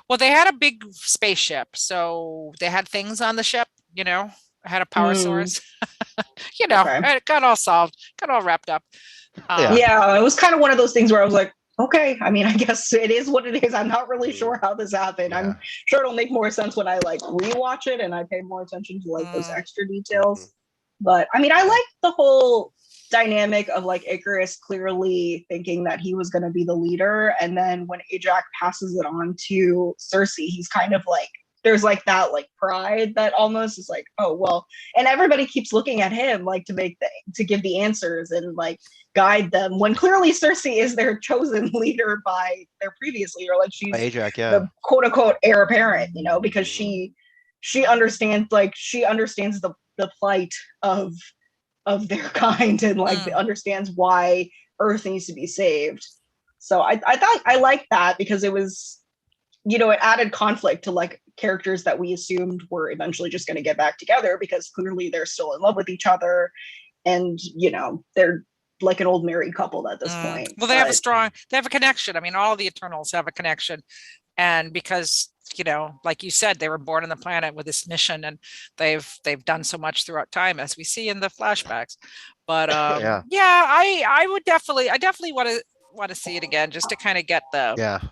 Well, they had a big spaceship, so they had things on the ship, had a power source. It got all solved, got all wrapped up. It was kind of one of those things where I was like, okay, I mean, I guess it is what it is. I'm not really sure how this happened. I'm sure it'll make more sense when I rewatch it and I pay more attention to those extra details. But I mean, I like the whole dynamic of Icarus clearly thinking that he was going to be the leader, and then when Ajax passes it on to Cersei, he's kind of there's that pride that almost is oh well, and everybody keeps looking at him to give the answers and guide them, when clearly Cersei is their chosen leader by their previous leader. She's Ajax, the quote unquote heir apparent, because she understands the plight of their kind, and understands why Earth needs to be saved. So I thought I liked that, because it was, it added conflict to characters that we assumed were eventually just going to get back together, because clearly they're still in love with each other. and they're like an old married couple at this point. Well, they have a connection. I mean, all the Eternals have a connection. And because, like you said, they were born on the planet with this mission, and they've done so much throughout time, as we see in the flashbacks. But I definitely want to see it again, just to kind of get to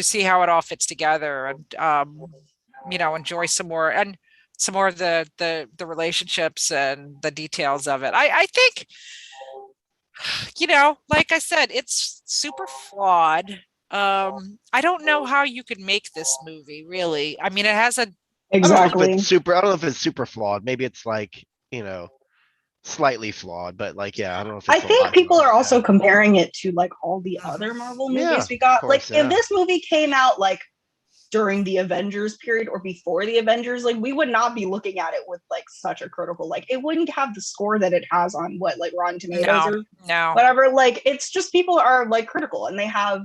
see how it all fits together, and enjoy some more of the relationships and the details of it. I think, like I said, it's super flawed. I don't know how you could make this movie, really. I mean, it has a exactly. I don't know if it's super flawed. Maybe it's like, slightly flawed, but like, I don't know if it's I think people are also comparing it to like all the other Marvel movies we got. Course, if this movie came out like during the Avengers period or before the Avengers, like we would not be looking at it with like such a critical, like it wouldn't have the score that it has on Rotten Tomatoes or whatever. Like it's just people are like critical, and they have,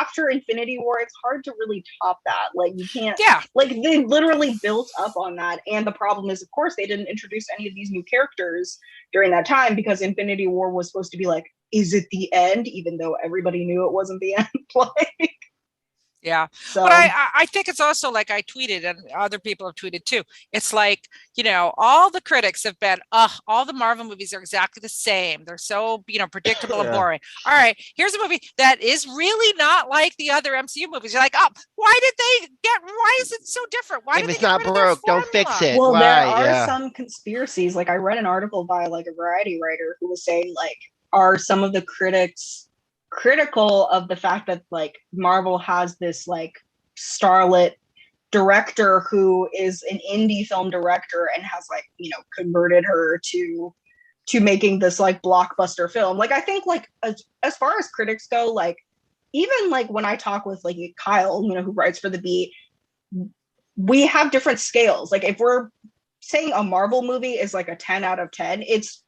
after Infinity War, it's hard to really top that. Like you can't, like they literally built up on that. And the problem is, of course, they didn't introduce any of these new characters during that time, because Infinity War was supposed to be like, is it the end? Even though everybody knew it wasn't the end. Like, yeah. So, but I think it's also like I tweeted, and other people have tweeted too. It's like, all the critics have been, all the Marvel movies are exactly the same. They're so, predictable and boring. All right, here's a movie that is really not like the other MCU movies. You're like, why is it so different? Why if it's not broke, don't fix it. Well, there are some conspiracies. Like I read an article by like a Variety writer who was saying, like, are some of the critics critical of the fact that like Marvel has this like starlet director who is an indie film director and has like converted her to making this like blockbuster film. Like I think like as far as critics go, like even like when I talk with like Kyle, who writes for The Beat, we have different scales. Like if we're saying a Marvel movie is like a 10 out of 10, it's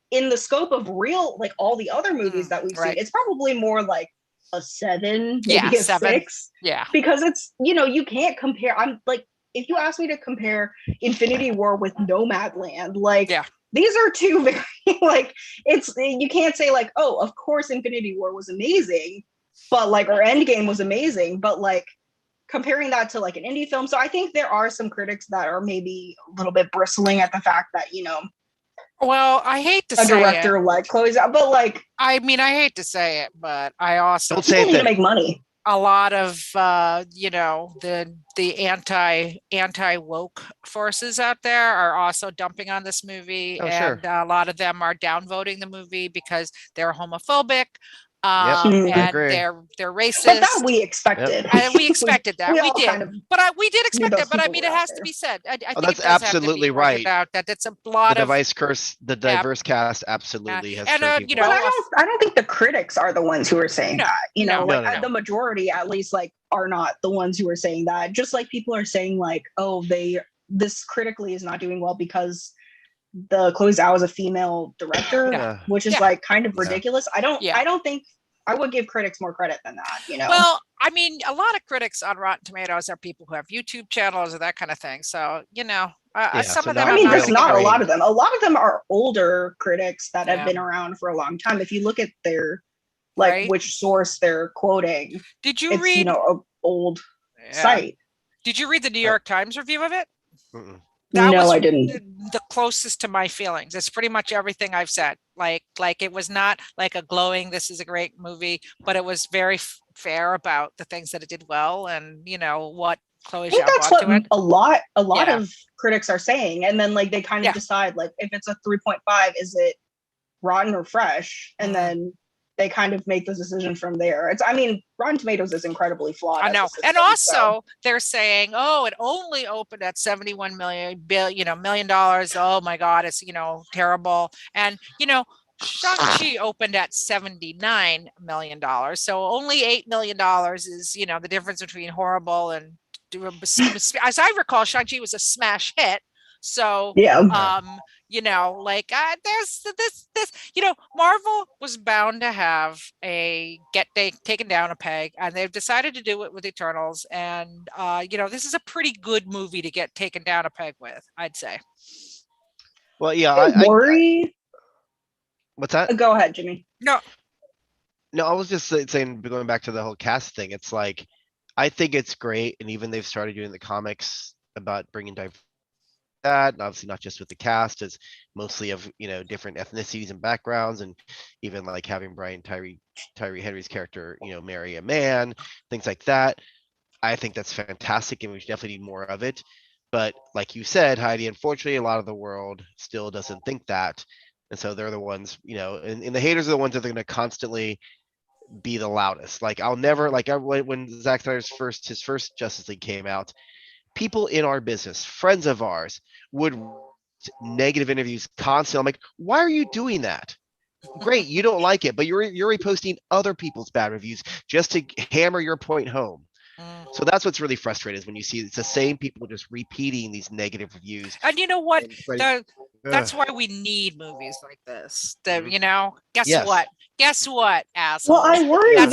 in the scope of real, like all the other movies that we've seen, it's probably more like a 7, maybe a 7. 6. Yeah. Because it's, you can't compare. I'm like, if you ask me to compare Infinity War with Nomadland, like these are two very like, you can't say like, oh, of course Infinity War was amazing, but like, or Endgame was amazing, but like comparing that to like an indie film. So I think there are some critics that are maybe a little bit bristling at the fact that, well, I hate to say a director like Chloe Zhao, but like, I mean, I hate to say it, but I also people need to make money. A lot of the anti woke forces out there are also dumping on this movie, and a lot of them are downvoting the movie because they're homophobic. And they're racist. But that we expected. And we expected that. we did. Kind of we did expect that. But I mean, it has to be said. I think that's absolutely right. Out that it's a lot of the diverse cast absolutely has. And but I don't think the critics are the ones who are saying that. The majority, at least, like are not the ones who are saying that. Just like people are saying, like, oh, this critically is not doing well because the Chloe Zhao is a female director, which is like kind of ridiculous. I don't think I would give critics more credit than that, Well, I mean, a lot of critics on Rotten Tomatoes are people who have YouTube channels or that kind of thing. So, some of them. I mean, there's not a lot of them. A lot of them are older critics that have been around for a long time. If you look at their which source they're quoting, did you read an old site? Did you read the New York Times review of it? I didn't. The closest to my feelings. It's pretty much everything I've said. Like it was not like a glowing, this is a great movie, but it was very fair about the things that it did well, and what Chloe Zhao brought to it. A lot of critics are saying, and then like they kind of decide like if it's a 3.5, is it rotten or fresh, and then they kind of make the decision from there. Rotten Tomatoes is incredibly flawed. I know. And also they're saying, oh, it only opened at $71 million. Oh my God, it's, terrible. And, Shang-Chi opened at $79 million. So only $8 million is, the difference between horrible and, as I recall, Shang-Chi was a smash hit. So, there's this, Marvel was bound to have taken down a peg, and they've decided to do it with Eternals. And, this is a pretty good movie to get taken down a peg with, I'd say. Well, yeah, I worry. What's that? Go ahead, Jimmy. No, No, I was just saying, going back to the whole cast thing. It's like, I think it's great, and even they've started doing the comics about bringing that, and obviously not just with the cast, as mostly of different ethnicities and backgrounds, and even like having Tyree Henry's character, marry a man, things like that. I think that's fantastic, and we definitely need more of it. But like you said, Heidi, unfortunately, a lot of the world still doesn't think that, and so they're the ones, and the haters are the ones that are going to constantly be the loudest. Like I'll never when Zack Snyder's his first Justice League came out, people in our business, friends of ours, would negative interviews constantly. I'm like, why are you doing that? Great, you don't like it, but you're reposting other people's bad reviews just to hammer your point home. So that's what's really frustrating, is when you see it's the same people just repeating these negative reviews. and you know what? That's why we need movies like this. Guess what, asshole? Well, I worry that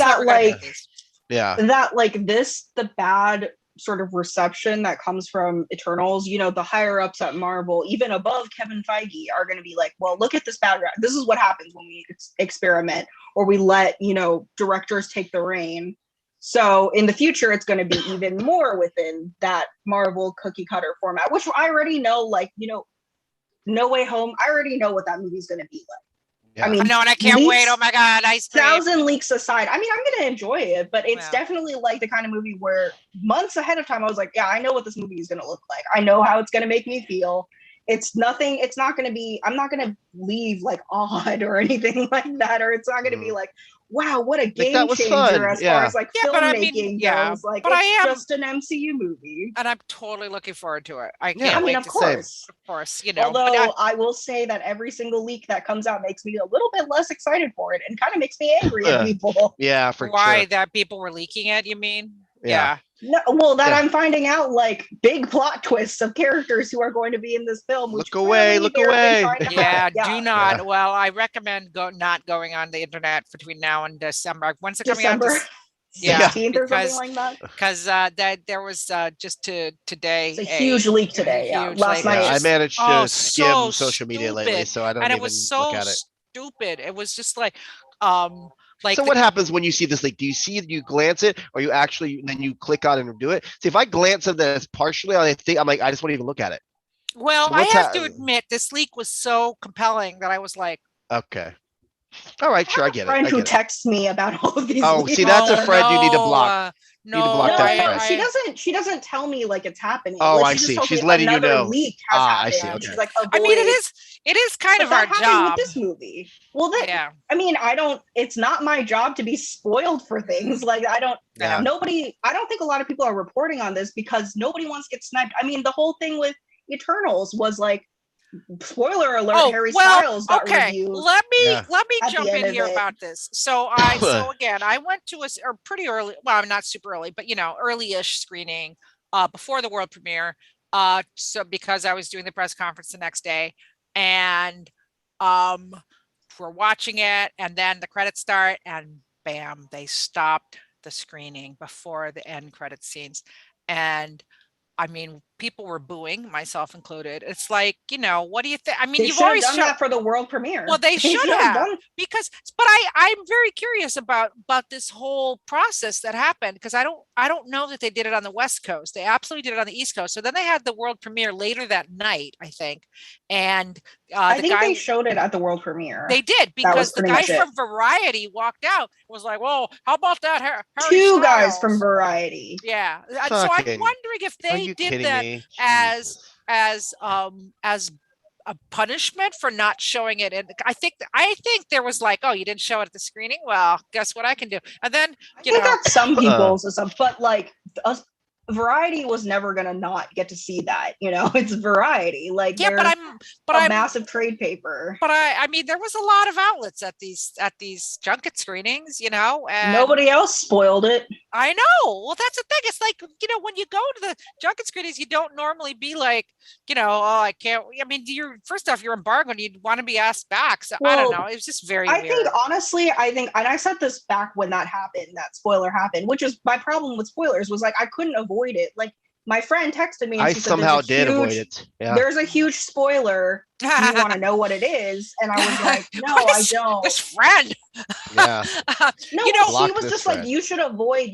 the bad sort of reception that comes from Eternals, the higher ups at Marvel, even above Kevin Feige, are going to be like, well, look at this bad. This is what happens when we experiment, or we let directors take the reign. So in the future, it's going to be even more within that Marvel cookie cutter format, which I already know, No Way Home, I already know what that movie's going to be like. Yeah. I mean, no, and I can't wait. Oh my God, ice cream. 1,000 leaks aside, I mean, I'm going to enjoy it, but it's definitely like the kind of movie where months ahead of time, I was like, yeah, I know what this movie is going to look like. I know how it's going to make me feel. It's nothing. It's not going to be, I'm not going to leave like awed or anything like that, or it's not going to be like, wow, what a game changer as far as like filmmaking goes. Like, but it's just an MCU movie, and I'm totally looking forward to it. I can't wait. Of course, Although I will say that every single leak that comes out makes me a little bit less excited for it, and kind of makes me angry at people. Yeah, for why sure. That people were leaking it? You mean? Yeah. No, well, I'm finding out like big plot twists of characters who are going to be in this film. Look away! Yeah, do not. Yeah. Well, I recommend not going on the internet between now and December. When's it coming out? 16th or something like that. Because there was just today. It's a huge leak today. Last night. I managed to skim social media lately, so I don't even look at it. Stupid. It was just like. So what happens when you see this leak? Do you glance it, or you actually then you click on it and do it? See, if I glance at this partially, I'm like, I just won't even look at it. Well, I have to admit, this leak was so compelling that I was like, okay, all right, sure, I get it. I have a friend who texts me about all of these. Oh, see, that's a friend you need to block. She doesn't tell me like it's happening. Oh, I see. She's letting you know. Leak has happened. I see. Okay. She's like, I mean, it is kind of our job with this movie. Well, I mean, it's not my job to be spoiled for things. Like, I don't think a lot of people are reporting on this because nobody wants to get sniped. I mean, the whole thing with Eternals was like, spoiler alert, Harry Styles got reviewed. Let me jump in here about this. So again, I went to a pretty early, well, not super early, but early-ish screening before the world premiere. So because I was doing the press conference the next day, and we're watching it, and then the credits start, and bam, they stopped the screening before the end credit scenes. And I mean, people were booing, myself included. It's like, what do you think? I mean, you've always done that for the world premiere. Well, they should have, but I'm very curious about this whole process that happened, because I don't know that they did it on the West Coast. They absolutely did it on the East Coast. So then they had the world premiere later that night, I think. And I think they showed it at the world premiere. They did, because the guy from Variety walked out, was like, "Well, how about that?" Harry Two Styles? Guys from Variety. Yeah. So I'm wondering if they did that as a punishment for not showing it. And I think there was like, oh, you didn't show it at the screening? Well, guess what I can do? And then I think that's some people's stuff, but like Variety was never gonna not get to see that. It's Variety. Like, but I'm massive trade paper. But I mean, there was a lot of outlets at these junket scrings, and nobody else spoiled it. I know. Well, that's the thing. It's like, when you go to the junket screenings, you don't normally be like, oh, I can't. I mean, first off, you're embargoed, and you'd want to be asked back. So I don't know. It was just very weird. Think honestly, and I said this back when that spoiler happened, which is my problem with spoilers, was like, I couldn't avoid it. Like, my friend texted me and I she said somehow did avoid it. Yeah. there's a huge spoiler. Do you want to know what it is? And I was like, no, I don't. This friend. Yeah. No, You know, she Block was this just like, friend. you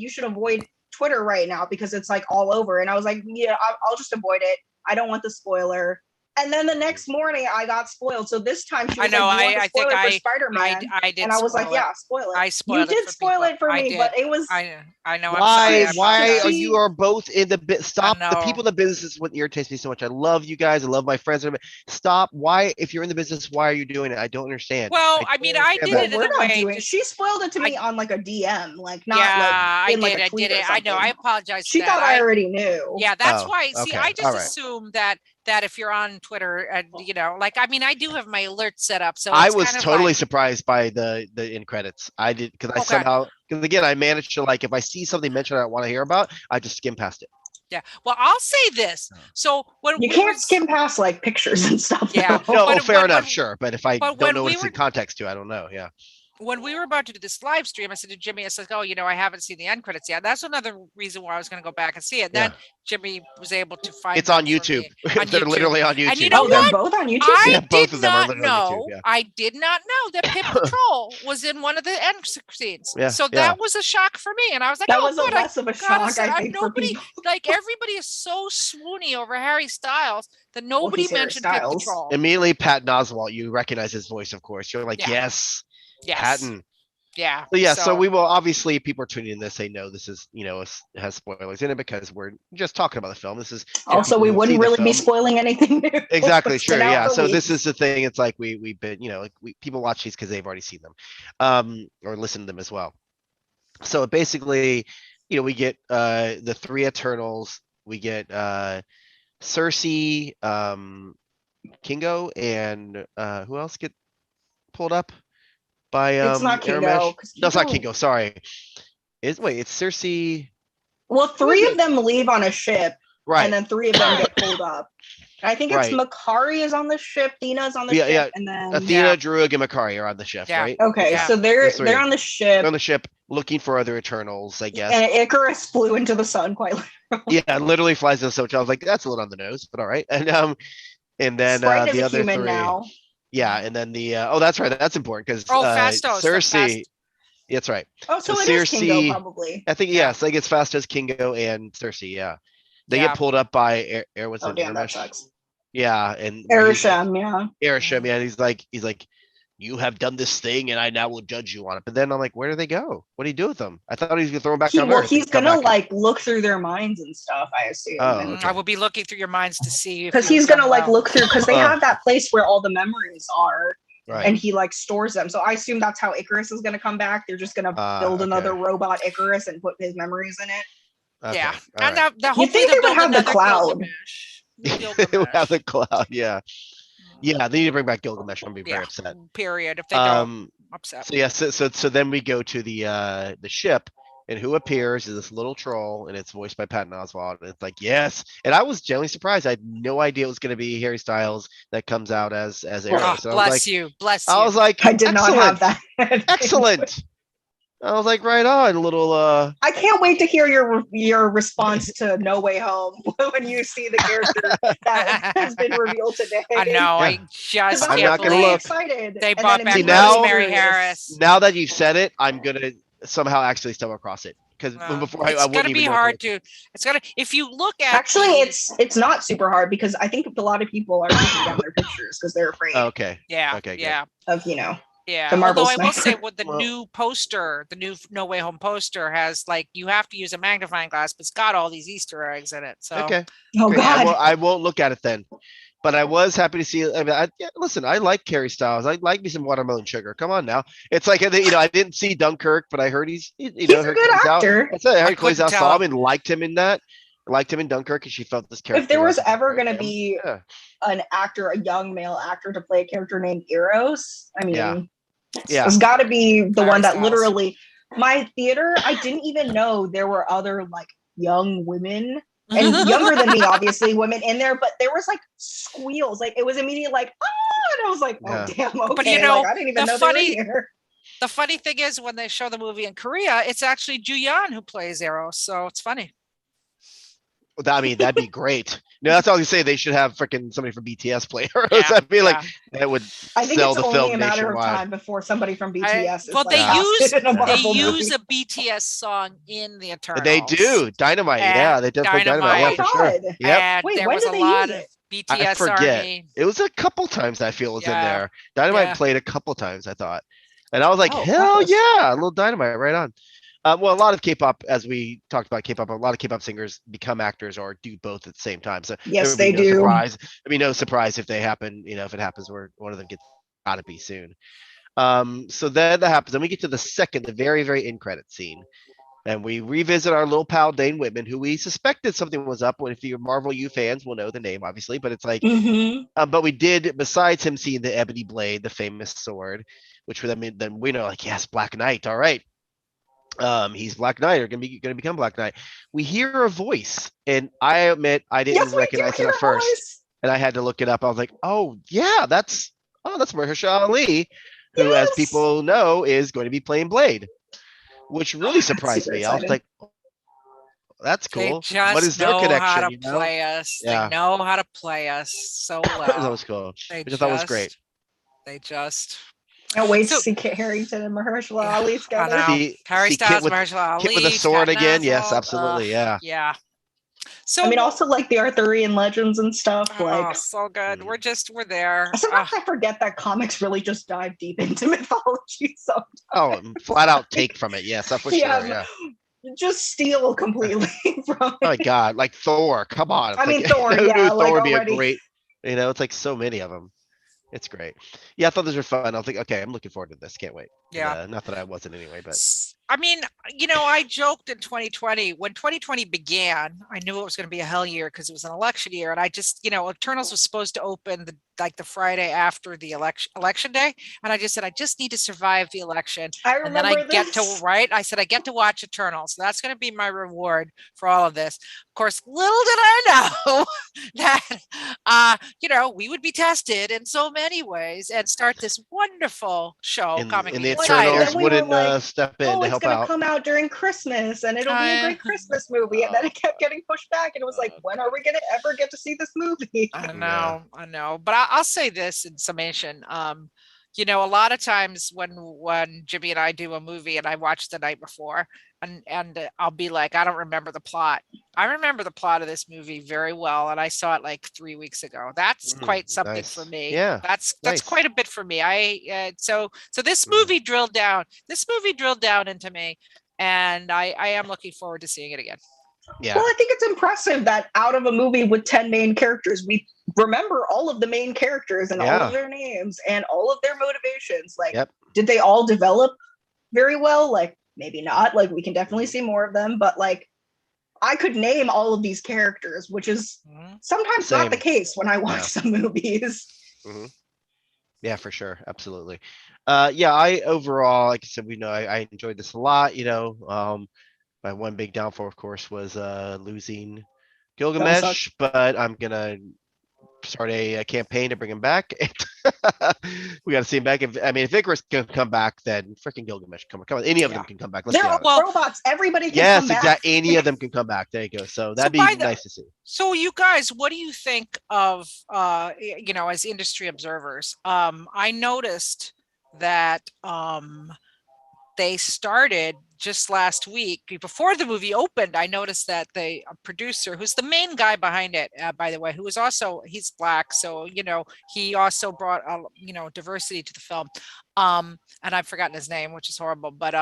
should avoid Twitter right now because it's like all over. And I was like, yeah, I'll just avoid it. I don't want the spoiler. And then the next morning I got spoiled. So this time she was I know, like, you want I the spoiler think for Spider-Man? I did And I was like, spoil it. yeah, spoil it. I You spoiled it did for spoil people. it for I me, did. but it was I know. I'm Why? sorry. Why are She- you are both in the bit? Stop. The know. people in the business is what irritates me so much. I love you guys. I love my friends. Stop. Why? If you're in the business, why are you doing it? I don't understand. Well, I mean, I understand did that. well, it in we're a not way. doing. She spoiled it to me on like a DM, like not Yeah, like in I like did. a I tweet did or it. I know. I something. apologize. She for thought that. I already knew. Yeah, that's Oh, why. See, okay, I just all right. assumed that if you're on Twitter and like, I mean, I do have my alert set up, so I it's was kind of totally like, surprised by the end credits. I did because I Okay. somehow because again I managed to like if I see something mentioned I want to hear about, I just skim past it. yeah. Well, I'll say this. So when You we can't were, skim past like pictures and stuff. Yeah. though. No, But fair when- enough, when- sure. But if I but don't when know what we it's were- in context to, I don't know. Yeah. when we were about to do this live stream, I said to Jimmy, I said, oh, I haven't seen the end credits yet. That's another reason why I was going to go back and see it. Then Yeah. Jimmy was able to find It's on them for YouTube. me on They're YouTube. literally on YouTube. And you know Oh, they're what? both on YouTube. I Yeah, both did of them are not literally on YouTube, know. yeah. I did not know that Pip Patrol was in one of the end scenes. Yeah, So yeah. that was a shock for me, and I was like, That "Oh, was good." less of a shock, I think, for nobody people. like everybody is so swoony over Harry Styles that nobody he's Harry mentioned Pip Styles. Patrol. Immediately, Patton Oswalt, you recognize his voice, of course. You're like, Yeah. yes, Yes. Patton. Yeah. So yeah, so we will obviously people are tuning in this say no, this is it has spoilers in it because we're just talking about the film. This is Also, we wouldn't really be spoiling anything new. exactly It's true. been out Yeah. for So weeks. this is the thing. It's like we've been like people watch these because they've already seen them, or listen to them as well. So basically, we get the three Eternals. We get Cersei, Kingo, and who else get pulled up by It's not Aramesh? Kingo, 'cause No, it's not Kingo- Kingo. Sorry. It's Cersei. Well, Who three is of them leave on a ship, Right. and then three of them get pulled up. And I think it's Right. Makari is on the ship, Dina's on the Yeah, ship, yeah. and then Athena, Druig, and Makari are on the ship, Yeah. right? okay, Yeah. so they're Those three. on the ship, They're on the ship looking for other Eternals, I guess. and Icarus flew into the sun quite literally. Yeah, literally flies in the sun. I was like, that's a little on the nose, but all right. And then Sprite is the a other human three. now. Yeah, and then the that's right. That's important because Fastos. Cersei. That's right. Oh, so So it is Kingo Cersei- probably. I think Yeah. yes, I think it's Fastos, Kingo, and Cersei. Yeah, they Yeah. get pulled up by what's Oh his damn, name? that sucks. Yeah, and where he's like- Erisham, yeah. Erisham, yeah, he's like, you have done this thing, and I now will judge you on it. But then I'm like, where do they go? What do you do with them? I thought he was gonna throw them back on Earth. He's and come gonna back. like look through their minds and stuff, I assume. Oh, And- okay. I will be looking through your minds to see if because you've he's gonna done like well. look through because they have that place where all the memories are Right. and he like stores them. So I assume that's how Icarus is gonna come back. They're just gonna build another okay. robot Icarus and put his memories in it. Okay, Yeah, all and right. the You hopefully think they'll they would build have the another cloud? Gilgamesh. They would have the cloud. Yeah, yeah. They need to bring back Gilgamesh. I'm gonna be very upset. Period. If they don't, Um. upset. So yeah. So then we go to the ship, and who appears is this little troll, and it's voiced by Patton Oswalt. And it's like yes, and I was genuinely surprised. I had no idea it was gonna be Harry Styles that comes out as Arrow. Oh, So I was bless like, you. Bless I you. was like, I did not have excellent, that. excellent. I was like, right on, little. I can't wait to hear your response to No Way Home when you see the character that has been revealed today. I know. Yeah. I 'Cause just I'm I'm can't not gonna believe really look. excited. they And brought then back See, immediately now- Rosemary furious. Harris. Now that you've said it, I'm gonna somehow actually stumble across it because before I It's wouldn't gonna even be know what hard to to. It's gonna. If you look at Actually, the- it's not super hard because I think a lot of people are taking down their pictures because they're afraid look. Okay. yeah, Okay, good. yeah, of yeah. the Marvel Although I will say, sniper. with the Well- new poster, the new No Way Home poster has like you have to use a magnifying glass, but it's got all these Easter eggs in it. So Okay. Oh Great. God. I won't look at it then. But I was happy to see. I mean, listen, I like Harry Styles. I like me some watermelon sugar. Come on now. It's like I didn't see Dunkirk, but I heard he's He's a good actor. That's it. I heard couldn't Chloe Zhao tell saw him him. and liked him in that. Liked him in Dunkirk, and she felt this character. If there was wasn't ever right going to for him. be Yeah. an actor, a young male actor to play a character named Eros, I mean, Yeah. Yeah. it's got to be the Harry one that Styles. literally my theater. I didn't even know there were other like young women and younger than me, obviously, women in there, but there was like squeals. Like it was immediately like, oh, and I was like, oh Yeah. damn, okay. But you know, like, I didn't even the know funny- they were here. The funny thing is, when they show the movie in Korea, it's actually Ju-yeon who plays Arrow, so it's funny. I mean, that'd be great. No, that's all you say. They should have freaking somebody from BTS play her. Yeah, I feel like yeah. that would I think sell it's the only a film matter of nationwide. time before somebody from I, BTS is well, like they casted use in a they Marvel use movie. a BTS song in the They Eternals. do. Dynamite. And Yeah, they did play Dynamite. Oh Yeah, my for Dynamite, sure. god! Yep. and Wait, there when was did a they lot use of it? I BTS forget. Army. It was a couple times I feel it was in Yeah, there. Dynamite yeah. played a couple times, I thought. And I was like, Oh, hell fabulous. yeah, a little Dynamite right on. Well, a lot of K-pop, as we talked about K-pop, a lot of K-pop singers become actors or do both at the same time. So there Yes, would be they no do. surprise. There'd be no surprise if they happen, if it happens where one of them gets gotta be soon. So then that happens. Then we get to the very, very end credit scene. And we revisit our little pal Dane Whitman, who we suspected something was up. When if you're Marvel U fans, will know the name, obviously. But it's like, Mm-hmm. but we did, besides him seeing the ebony blade, the famous sword, which would then we know, like, yes, Black Knight. All right, he's Black Knight, or gonna become Black Knight. We hear a voice, and I admit I didn't Yes, we do recognize it hear at a first, voice. and I had to look it up. I was like, oh yeah, that's Mahershala Ali, who, as Yes. people know, is going to be playing Blade, which really That's surprised super me. I was exciting. like, that's They cool. What just is their know how connection? to play us. They Yeah, know how to play us so that well. was cool, They which I thought was great. just, they just. Can't wait to So see Kit Harington and Mahershala yeah, Ali I together. know. Harry See Kit Styles, with Mahershala Kit with a Ali, sword Patton again. Yes, Oswalt. absolutely. Yeah. Yeah. I So, mean, also like the Arthurian legends and stuff. Like oh, so good. Mhm. We're there. sometimes I forget that comics really just dive deep into mythology. So Oh, flat out take from it. Yes, that's for sure. yeah, Yeah. just steal completely from Oh my it. God, like Thor. Come on. It's I like mean, Thor. who knew Yeah, Thor like would be a already. great. It's like so many of them. It's great. Yeah, I thought those were fun. I was like, okay, I'm looking forward to this. Can't wait. And, Yeah. not that I wasn't anyway, but I mean, I joked in 2020, when 2020 began, I knew it was going to be a hell year because it was an election year. And I just, Eternals was supposed to open the Friday after the election day. And I just said, I just need to survive the election. I And then I remember get to, this. right? I said, I get to watch Eternals. So that's going to be my reward for all of this. Of course, little did I know that, we would be tested in so many ways and start this wonderful show, in Comic the Media Well, yeah, Eternals then we were wouldn't Insider. like, step in oh, to it's help going to out. come out during Christmas and it'll be a great Christmas movie. And then it kept getting pushed back. And it was like, when are we going to ever get to see this movie? I Yeah. know. But I'll say this in summation. A lot of times when Jimmy and I do a movie and I watch the night before, and I'll be like, I don't remember the plot. I remember the plot of this movie very well, and I saw it like 3 weeks ago. That's quite something for Nice. me. Yeah. That's Nice. quite a bit for me. So this movie drilled down. This movie drilled down into me, and I am looking forward to seeing it again. Yeah. Well, I think it's impressive that out of a movie with 10 main characters, we remember all of the main characters and all of their names and all of their motivations. Like, did they all develop very well? Like, maybe not. Like, we can definitely see more of them, but like, I could name all of these characters, which is sometimes not the case when I watch some movies. Mm-hmm. Yeah, for sure. Absolutely. I overall, like I said, I enjoyed this a lot. My one big downfall, of course, was losing Gilgamesh, but I'm gonna start a campaign to bring him back. We got to see him back. If Icarus can come back, then freaking Gilgamesh come on. Any of them can come back. Let's They're be honest. all robots. Everybody can Yes, come back. exactly. Any of them can come back. There you go. So that'd be nice to see. So you guys, what do you think of as industry observers? I noticed that they started just last week before the movie opened. I noticed that the producer, who's the main guy behind it, by the way, he's Black, so he also brought diversity to the film. And I've forgotten his name, which is horrible, but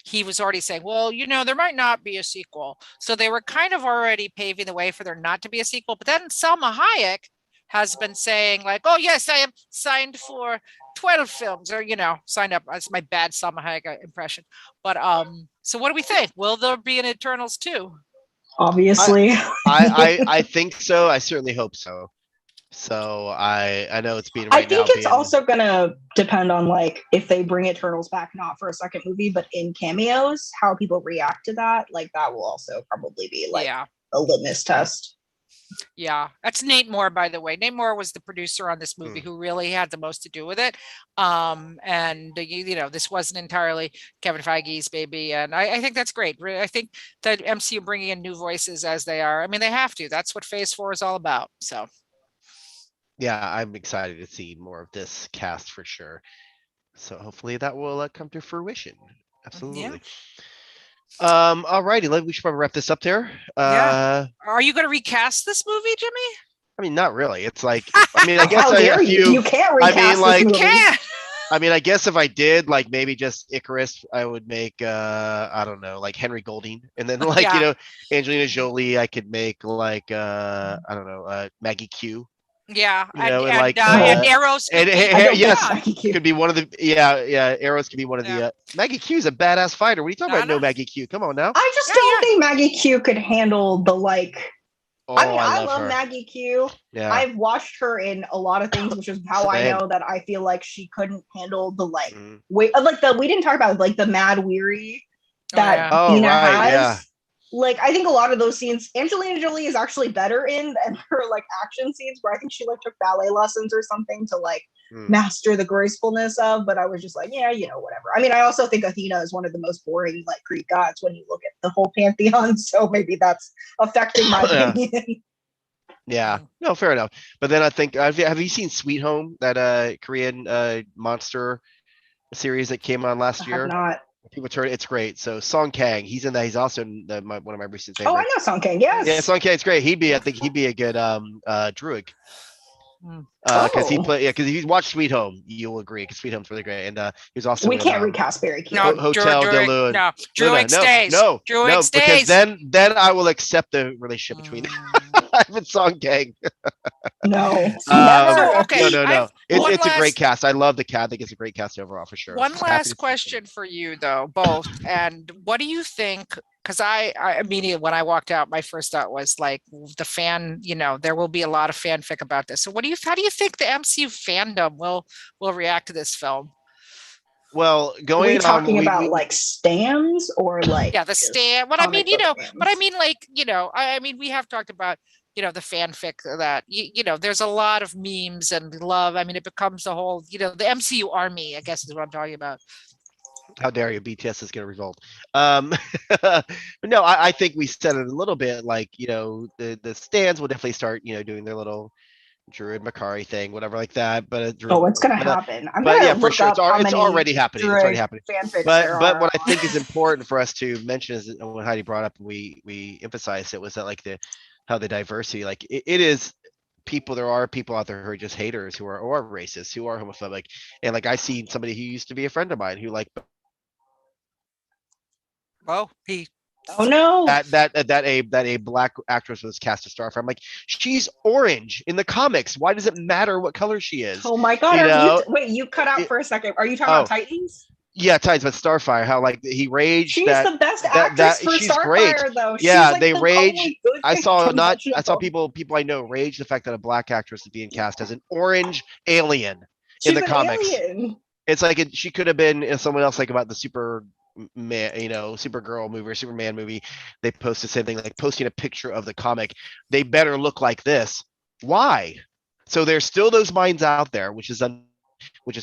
he was already saying, well, there might not be a sequel. So they were kind of already paving the way for there not to be a sequel. But then Salma Hayek has been saying like, oh yes, I am signed for 12 films, or signed up. That's my bad Salma Hayek impression. But so what do we think? Will there be an Eternals 2? Obviously. I think so. I certainly hope so. So I know it's being I think it's also gonna depend on like if they bring Eternals back, not for a second movie, but in cameos, how people react to that. Like that will also probably be like a litmus test. Yeah, that's Nate Moore, by the way. Nate Moore was the producer on this movie who really had the most to do with it. And this wasn't entirely Kevin Feige's baby, and I think that's great. I think that MCU bringing in new voices as they are. I mean, they have to. That's what Phase 4 is all about. So Yeah, I'm excited to see more of this cast for sure. So hopefully that will come to fruition. yeah, Absolutely. Alrighty, we should probably wrap this up there. yeah. Are you going to recast this movie, Jimmy? I mean, not really. It's like, I mean, I guess How dare you? You can't recast this movie. Can't. I mean, I guess if I did, like maybe just Icarus, I would make I don't know, like Henry Golding, and then like Yeah. Angelina Jolie, I could make like I don't know, Maggie Q. Yeah, You know, and and like Arrows. and yes, could be one of the Arrows could be one of Yeah. the Maggie Q's a badass fighter. What are you talking about? No. No Maggie Q. Come on now. I just don't think Maggie Q could handle the like. Oh, I mean, I love love her. Maggie Q. Yeah. I've watched her in a lot of things, which is how I know that I feel like she couldn't handle the like weight, like we didn't talk about like the mad weary that Dina has. Yeah. Like I think a lot of those scenes, Angelina Jolie is actually better in than her like action scenes, where I think she like took ballet lessons or something to like master the gracefulness of. But I was just like, yeah, whatever. I mean, I also think Athena is one of the most boring like Greek gods when you look at the whole pantheon. So maybe that's affecting my opinion. Yeah, no, fair enough. But then I think, have you seen Sweet Home, that Korean monster series that came on last year? Not. People turn it's great. So Song Kang, he's in that. He's also in one of my recent favorites. Oh, I know Song Kang. Yes. Yeah, Song Kang's great. I think he'd be a good Druid. Because because if you watch Sweet Home, you'll agree. Because Sweet Home's really great, and he was also. We can't recast Barry Keoghan. No, Hotel de Lune. No, Druid stays. No, Druid stays. Because then I will accept the relationship between I've been Song Kang. No. Okay. No. It's a great cast. I love the cast. I think it's a great cast overall for sure. One last question for you though, both. And what do you think? Because I immediately when I walked out, my first thought was like the fan. There will be a lot of fanfic about this. So how do you think the MCU fandom will react to this film? Well, Are we talking about like stands or like the stand? What I mean, but I mean like I mean we have talked about the fanfic that there's a lot of memes and love. I mean, it becomes the whole the MCU army, I guess is what I'm talking about. How dare you? BTS is going to revolt. But no, I think we said it a little bit. Like the stands will definitely start doing their little Druid Makari thing, whatever like that. But it's going to happen. But yeah, for sure, it's already happening. It's already happening. But what I think is important for us to mention is when Heidi brought up, we emphasized it was that like how the diversity, like it is. There are people out there who are just haters, who are racist, who are homophobic, and like I see somebody who used to be a friend of mine who like. Oh no! That a black actress was cast as Starfire. I'm like, she's orange in the comics. Why does it matter what color she is? Oh my god! Wait, you cut out for a second. Are you talking about Titans? Yeah, Titans, but Starfire. How like he raged. She's the best actress for she's Starfire, great. though. Yeah, she's they rage. I saw people people I know rage the fact that a black actress is being cast as an orange alien in the comics. Alien. It's like she could have been someone else, like about the Superman, Supergirl movie or Superman movie. They post the same thing, like posting a picture of the comic. They better look like this. Why? So there's still those minds out there, which is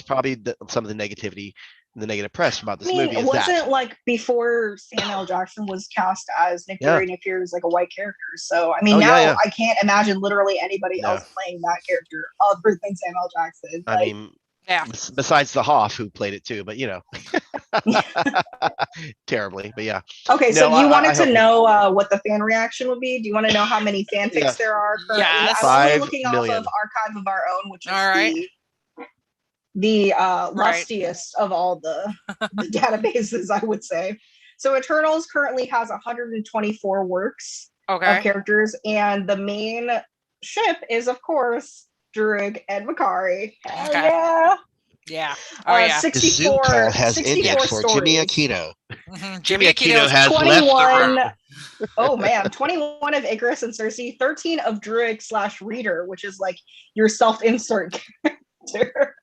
probably some of the negativity, the negative press about this movie. It wasn't like before Samuel L. Jackson was cast as Nick Fury. Nick Fury is like a white character. So I mean, I can't imagine literally anybody else playing that character other than Samuel L. Jackson. I mean. Yeah. Besides the Hoff who played it too, but terribly. But yeah. Okay, so you wanted to know what the fan reaction would be. Do you want to know how many fanfics there are? Yes. I'm only looking off of Archive of Our Own, which is the lustiest of all the databases, I would say. So Eternals currently has 124 works of characters, and the main ship is, of course, Druig and Makari. Yeah. Yeah. Oh, yeah. 64 call has 64 for Jimmy Aquino. Mm-hmm. Jimmy Aquino has 21. Oh man, 21 of Icarus and Cersei, 13 of Druig /Reader, which is like your self-insert character.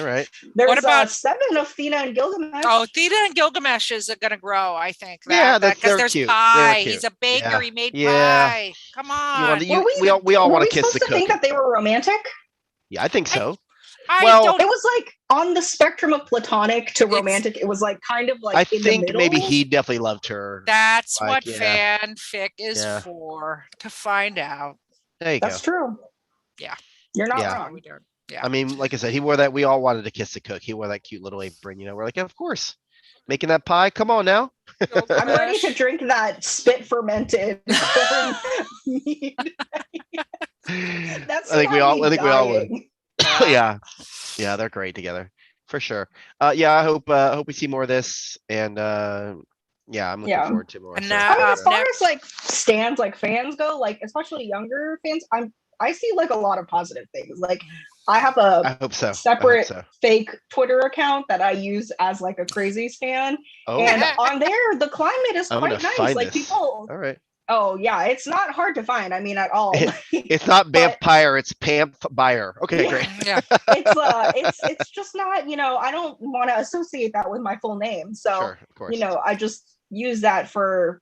All right. There's What about 7 of Thena and Gilgamesh. Theta and Gilgamesh is gonna grow, I think. Yeah, Because they're there's cute. They're pie. cute. He's a baker. Yeah. He made Yeah. pie. Come You want on. to, we all want to kiss the supposed to think cookie. that they were romantic? Yeah, I think so. I Well, don't. It was like on the spectrum of platonic to It's- romantic. It was like kind of like I in the think middle. maybe he definitely loved her. That's Like, what yeah. fanfic is Yeah. for, to find out. There you That's go. true. Yeah. You're not Yeah. wrong. We don't. Yeah. I mean, like I said, he wore that. We all wanted to kiss the cook. He wore that cute little apron. We're like, of course, making that pie. Come on now. I'm ready to drink that spit fermented corn mead. That's I think we all would. dying. Yeah, yeah, they're great together for sure. Yeah, I hope we see more of this, and yeah, I'm looking forward to more. And so now- I mean, as far next- as like stands, like fans go, like especially younger fans, I see like a lot of positive things. Like I have a I hope so. separate I hope so. fake Twitter account that I use as like a crazy stan, Oh, and on there the climate is I'm quite gonna nice. find Like this. people, All right. oh yeah, it's not hard to find. I mean, at all. It's not But- vampire. It's Pampire. Okay, Yeah. great. Yeah. it's just not, I don't want to associate that with my full name. So, Sure, of course. I just use that for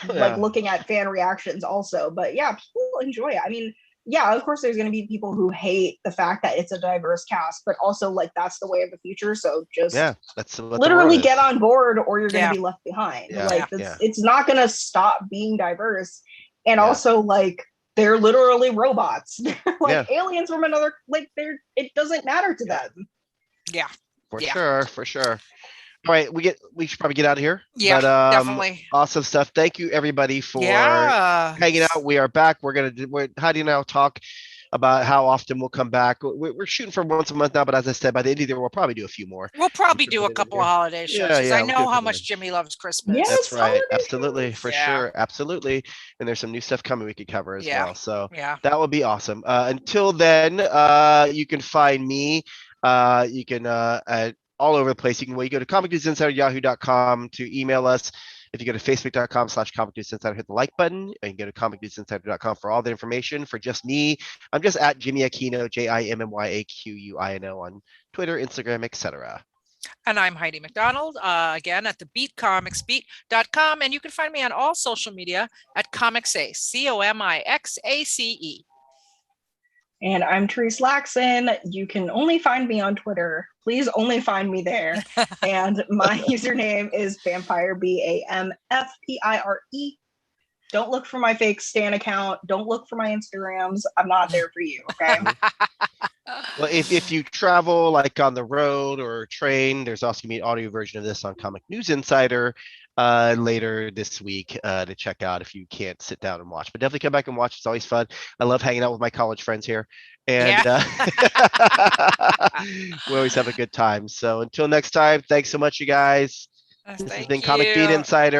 like Yeah. looking at fan reactions also. But yeah, people enjoy it. I mean, yeah, of course there's going to be people who hate the fact that it's a diverse cast, but also like that's the way of the future. So just Yeah, that's what the literally world get is. on board or you're going to Yeah. be left behind. Yeah, Like yeah. it's not going to stop being diverse. And Yeah. also like they're literally robots. They're like Yeah. aliens from another, like it doesn't matter to Yeah. them. Yeah. For Yeah. sure, for sure. All right, we should probably get out of here. Yeah. But, Definitely. awesome stuff. Thank you everybody for Yeah. hanging out. We are back. We're Heidi and I will talk about how often we'll come back. We're shooting for once a month now, but as I said, by the end of the year, we'll probably do a few more. We'll probably should do put a it in couple here. of holiday shows. Yeah, 'Cause yeah, I we'll know do how it. much Jimmy loves Christmas. Yes. That's right. holiday Absolutely. shows. For Yeah. sure. Absolutely. And there's some new stuff coming we could cover as Yeah. well. So Yeah. that would be awesome. Until then, you can find me. You can all over the place. You can go to comicnewsinsider@yahoo.com to email us. If you go to facebook.com/comicnewsinsider, hit the like button, and you go to comicnewsinsider.com for all the information. For just me, I'm just at Jimmy Aquino, JIMMYAQUINO on Twitter, Instagram, etc. And I'm Heidi McDonald, again at the beatcomicsbeat.com. And you can find me on all social media at Comixace, COMIXACE. And I'm Therese Lacson. You can only find me on Twitter. Please only find me there. And my username is Vampire BAMFPIRE. Don't look for my fake Stan account. Don't look for my Instagrams. I'm not there for you. Okay. Well, if you travel like on the road or train, there's also gonna be an audio version of this on Comic News Insider later this week to check out if you can't sit down and watch. But definitely come back and watch. It's always fun. I love hanging out with my college friends here, and we always have a good time. So until next time, thanks so much, you guys. This has been Comic Beat Insider.